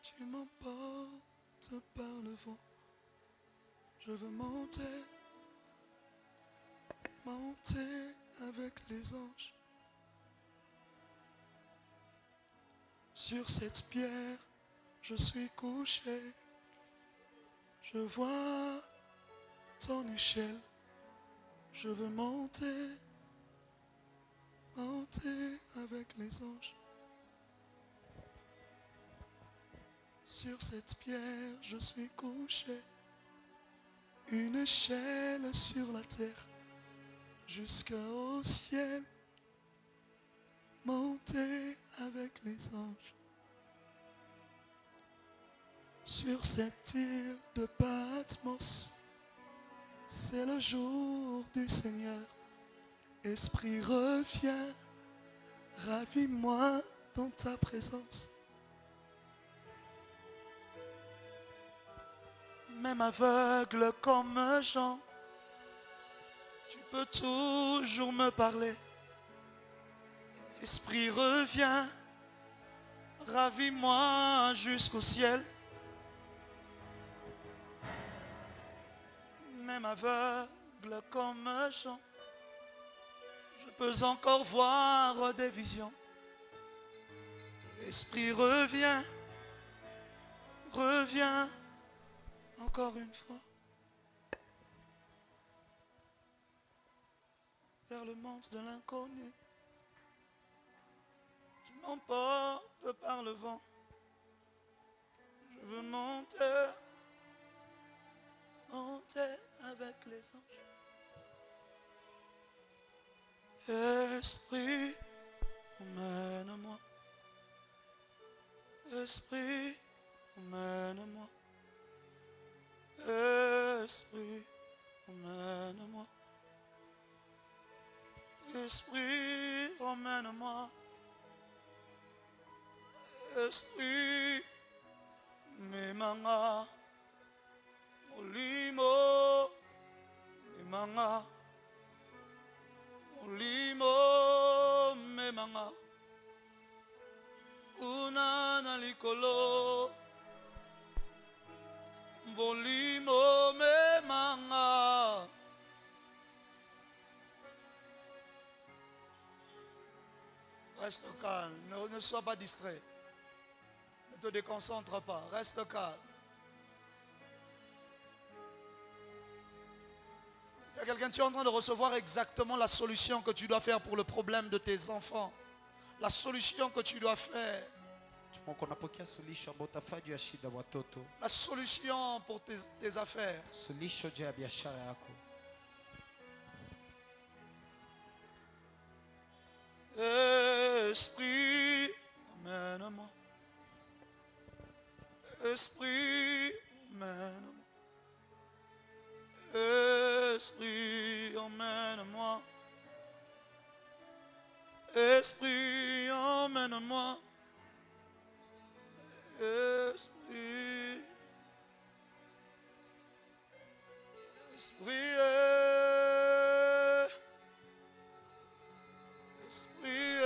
tu m'emportes par le vent. Je veux monter, monter avec les anges. Sur cette pierre, je suis couché. Je vois ton échelle. Je veux monter, monter avec les anges. Sur cette pierre, je suis couché. Une échelle sur la terre, jusqu'au ciel. Monter avec les anges. Sur cette île de Patmos, c'est le jour du Seigneur. Esprit, reviens, ravis-moi dans ta présence. Même aveugle comme Jean, tu peux toujours me parler. Esprit, reviens, ravis-moi jusqu'au ciel. Même aveugle comme Jean, je peux encore voir des visions. Esprit, reviens, reviens encore une fois vers le monde de l'inconnu. Tu m'emportes par le vent. Je veux monter, monter avec les anges. Esprit, emmène-moi. Esprit, emmène-moi. Esprit, emmène-moi. Esprit, emmène-moi. Esprit, memanga. Molimo, memanga. Molimo, memanga. Kuna na likolo. Molimo, memanga. Reste calme, ne sois pas distrait. Ne te déconcentre pas, reste calme. Il y a quelqu'un, tu es en train de recevoir exactement la solution que tu dois faire pour le problème de tes enfants. La solution que tu dois faire. La solution pour tes affaires. Esprit, emmène-moi. Esprit, emmène-moi. Esprit, emmène-moi. Esprit, emmène-moi. Esprit, Esprit, Esprit.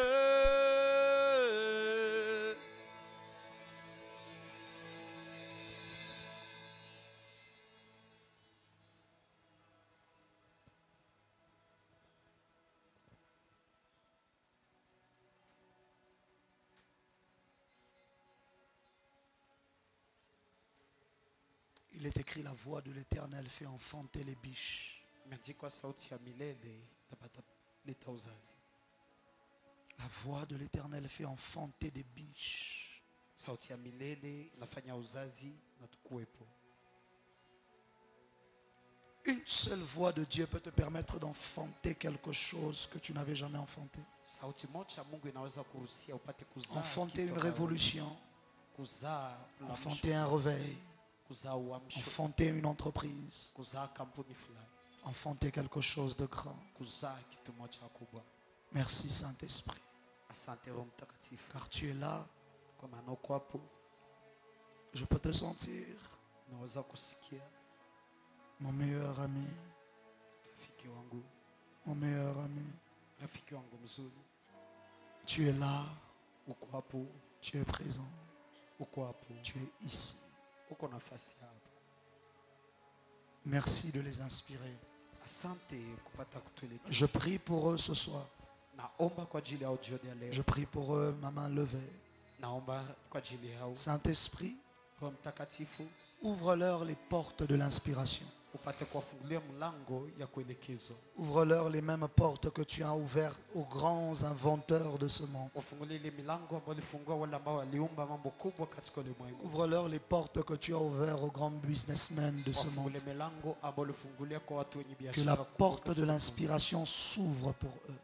Il est écrit, la voix de l'Éternel fait enfanter les biches. La voix de l'Éternel fait enfanter des biches. Une seule voix de Dieu peut te permettre d'enfanter quelque chose que tu n'avais jamais enfanté. Enfanter une révolution. Enfanter un réveil. Enfanter une entreprise. Enfanter quelque chose de grand. Merci Saint-Esprit. Car tu es là. Je peux te sentir. Mon meilleur ami. Mon meilleur ami. Tu es là. Tu es présent. Tu es ici. Merci de les inspirer. Je prie pour eux ce soir. Je prie pour eux, ma main levée. Saint-Esprit, ouvre-leur les portes de l'inspiration. Ouvre-leur les mêmes portes que tu as ouvertes aux grands inventeurs de ce monde. Ouvre-leur les portes que tu as ouvertes aux grands businessmen de ce monde. Que la porte de l'inspiration s'ouvre pour eux.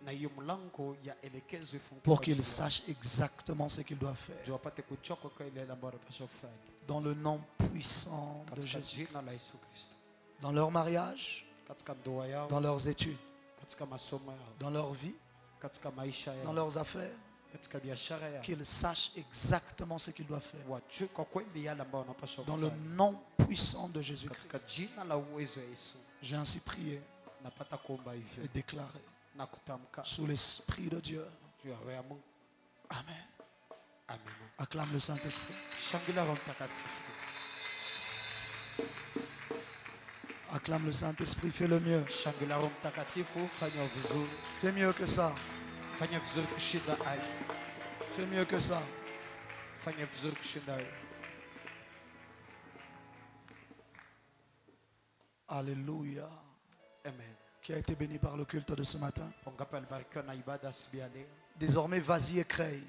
Pour qu'ils sachent exactement ce qu'ils doivent faire. Dans le nom puissant de Jésus. Dans leur mariage, dans leurs études, dans leur vie, dans leurs affaires, qu'ils sachent exactement ce qu'ils doivent faire. Dans le nom puissant de Jésus-Christ. J'ai ainsi prié et déclaré sous l'Esprit de Dieu. Amen. Acclame le Saint-Esprit. Acclame le Saint-Esprit, fais le mieux. Fais mieux que ça. Fais mieux que ça. Alléluia. Amen. Qui a été béni par le culte de ce matin. Désormais, vas-y et crée.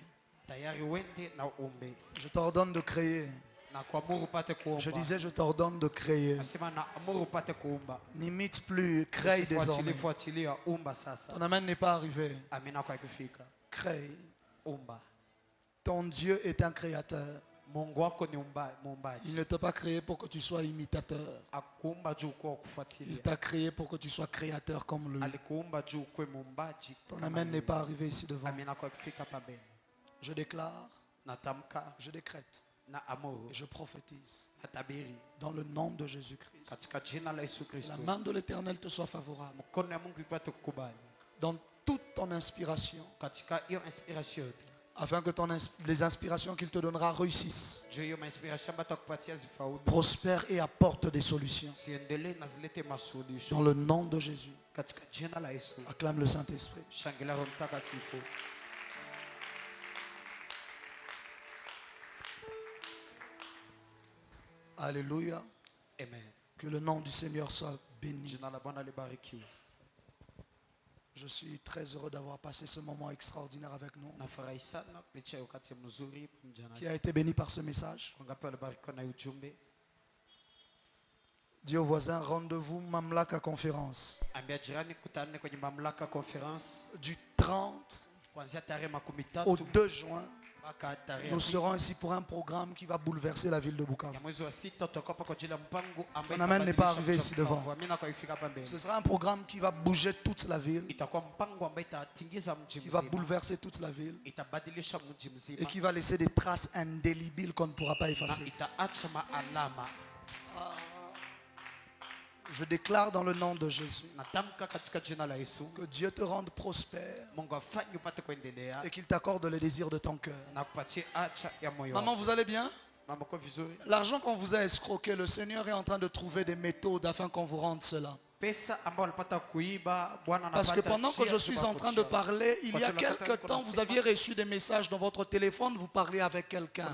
Je t'ordonne de créer. Je disais, je t'ordonne de créer. N'imite plus, crée désormais. Ton amen n'est pas arrivé. Crée. Ton Dieu est un créateur. Il ne t'a pas créé pour que tu sois imitateur. Il t'a créé pour que tu sois créateur comme lui. Ton amen n'est pas arrivé ici devant. Je déclare, je décrète. Et je prophétise dans le nom de Jésus-Christ. La main de l'Éternel te soit favorable dans toute ton inspiration, afin que les inspirations qu'il te donnera réussissent, prospèrent et apportent des solutions. Dans le nom de Jésus. Acclame le Saint-Esprit. Alléluia. Amen. Que le nom du Seigneur soit béni. Je suis très heureux d'avoir passé ce moment extraordinaire avec nous. Qui a été béni par ce message. Dis au voisin, rendez-vous Mamlaka Conférence. Du 30 au 2 juin. Nous serons ici pour un programme qui va bouleverser la ville de Bukavu. Ton amen n'est pas arrivé ici devant. Ce sera un programme qui va bouger toute la ville, qui va bouleverser toute la ville et qui va laisser des traces indélébiles qu'on ne pourra pas effacer. Je déclare dans le nom de Jésus que Dieu te rende prospère et qu'il t'accorde le désir de ton cœur. Maman, vous allez bien? L'argent qu'on vous a escroqué, le Seigneur est en train de trouver des méthodes afin qu'on vous rende cela. Parce que pendant que je suis en train de parler, il y a quelque temps, vous aviez reçu des messages dans votre téléphone, vous parliez avec quelqu'un.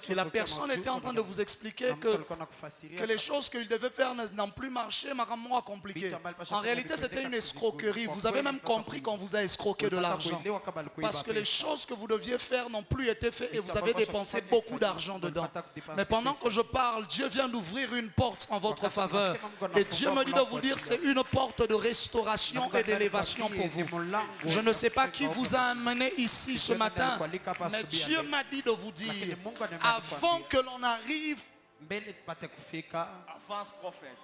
Et la personne était en train de vous expliquer que les choses qu'il devait faire n'ont plus marché, a compliqué. En réalité, c'était une escroquerie. Vous avez même compris qu'on vous a escroqué de l'argent. Parce que les choses que vous deviez faire n'ont plus été faites et vous avez dépensé beaucoup d'argent dedans. Mais pendant que je parle, Dieu vient d'ouvrir une porte en votre faveur. Et Dieu me dit de vous dire, c'est une porte de restauration et d'élévation pour vous. Je ne sais pas qui vous a amené ici ce matin, mais Dieu m'a dit de vous dire, avant que l'on arrive, avance prophète.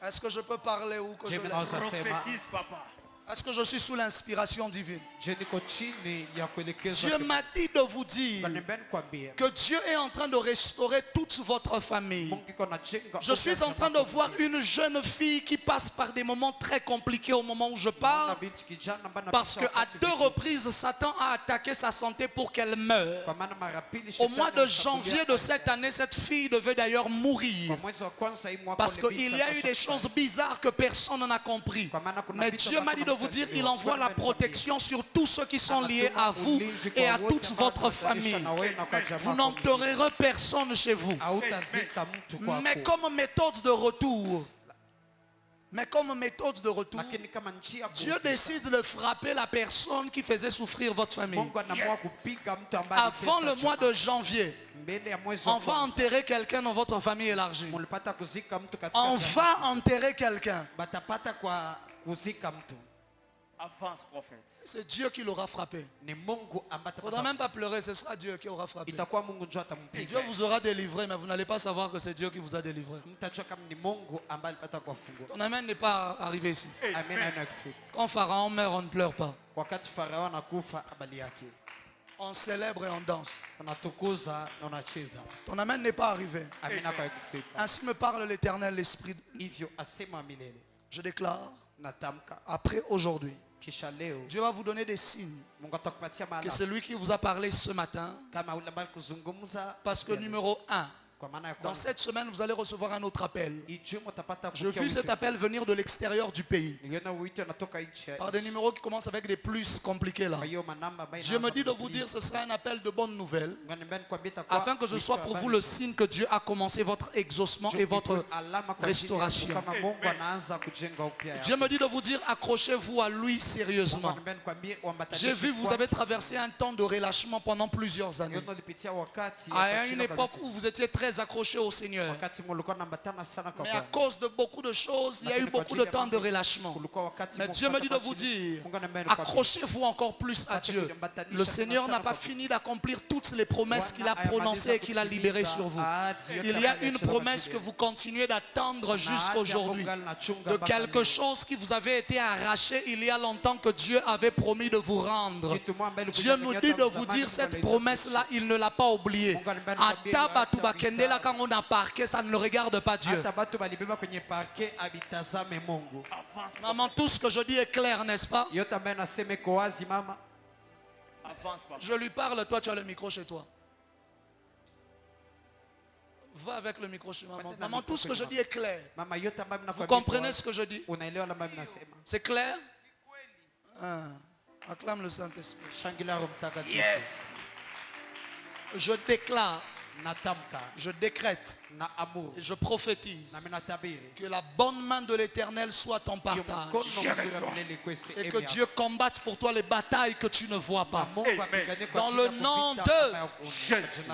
Est-ce que je peux parler ou que je prophétise, papa? Est-ce que je suis sous l'inspiration divine? Dieu m'a dit de vous dire que Dieu est en train de restaurer toute votre famille. Je suis en train de voir une jeune fille qui passe par des moments très compliqués au moment où je parle, parce qu'à 2 reprises, Satan a attaqué sa santé pour qu'elle meure. Au mois de janvier de cette année, cette fille devait d'ailleurs mourir, parce qu'il y a eu des choses bizarres que personne n'a compris. Mais Dieu m'a dit de vous dire, il envoie la protection sur tous ceux qui sont liés à vous et à toute votre famille. Vous n'enterrerez personne chez vous. Mais comme méthode de retour, Dieu décide de frapper la personne qui faisait souffrir votre famille. Avant le mois de janvier, on va enterrer quelqu'un dans votre famille élargie. On va enterrer quelqu'un. Avance, prophète. C'est Dieu qui l'aura frappé. Il ne faudra même pas pleurer, ce sera Dieu qui aura frappé. Et Dieu vous aura délivré, mais vous n'allez pas savoir que c'est Dieu qui vous a délivré. Ton amen n'est pas arrivé ici. Quand Pharaon meurt, on ne pleure pas. On célèbre et on danse. Ton amen n'est pas arrivé. Ainsi me parle l'Éternel, l'Esprit. Je déclare, après aujourd'hui, Dieu va vous donner des signes que celui qui vous a parlé ce matin, parce que numéro 1, dans cette semaine, vous allez recevoir un autre appel. Je vis cet appel venir de l'extérieur du pays, par des numéros qui commencent avec des plus compliqués là. Dieu me dit de vous dire que ce sera un appel de bonnes nouvelles, afin que ce soit pour vous le signe que Dieu a commencé votre exaucement et votre restauration. Dieu me dit de vous dire, accrochez-vous à lui sérieusement. J'ai vu, vous avez traversé un temps de relâchement pendant plusieurs années. À une époque où vous étiez très accroché au Seigneur, mais à cause de beaucoup de choses, il y a eu beaucoup de temps de relâchement. Mais Dieu me dit de vous dire, accrochez-vous encore plus à Dieu. Le Seigneur n'a pas fini d'accomplir toutes les promesses qu'il a prononcées et qu'il a libérées sur vous. Il y a une promesse que vous continuez d'attendre jusqu'aujourd'hui, de quelque chose qui vous avait été arraché il y a longtemps, que Dieu avait promis de vous rendre. Dieu nous dit de vous dire, cette promesse-là, il ne l'a pas oubliée. Là, quand on a parqué, ça ne le regarde pas Dieu. Maman, tout ce que je dis est clair, n'est-ce pas? Je lui parle, toi tu as le micro chez toi. Va avec le micro chez maman. Maman, tout ce que je dis est clair. Vous comprenez ce que je dis? C'est clair? Acclame le Saint-Esprit. Yes. Je déclare, je décrète et je prophétise que la bonne main de l'Éternel soit ton partage et que Dieu combatte pour toi les batailles que tu ne vois pas. Dans le nom de Jésus.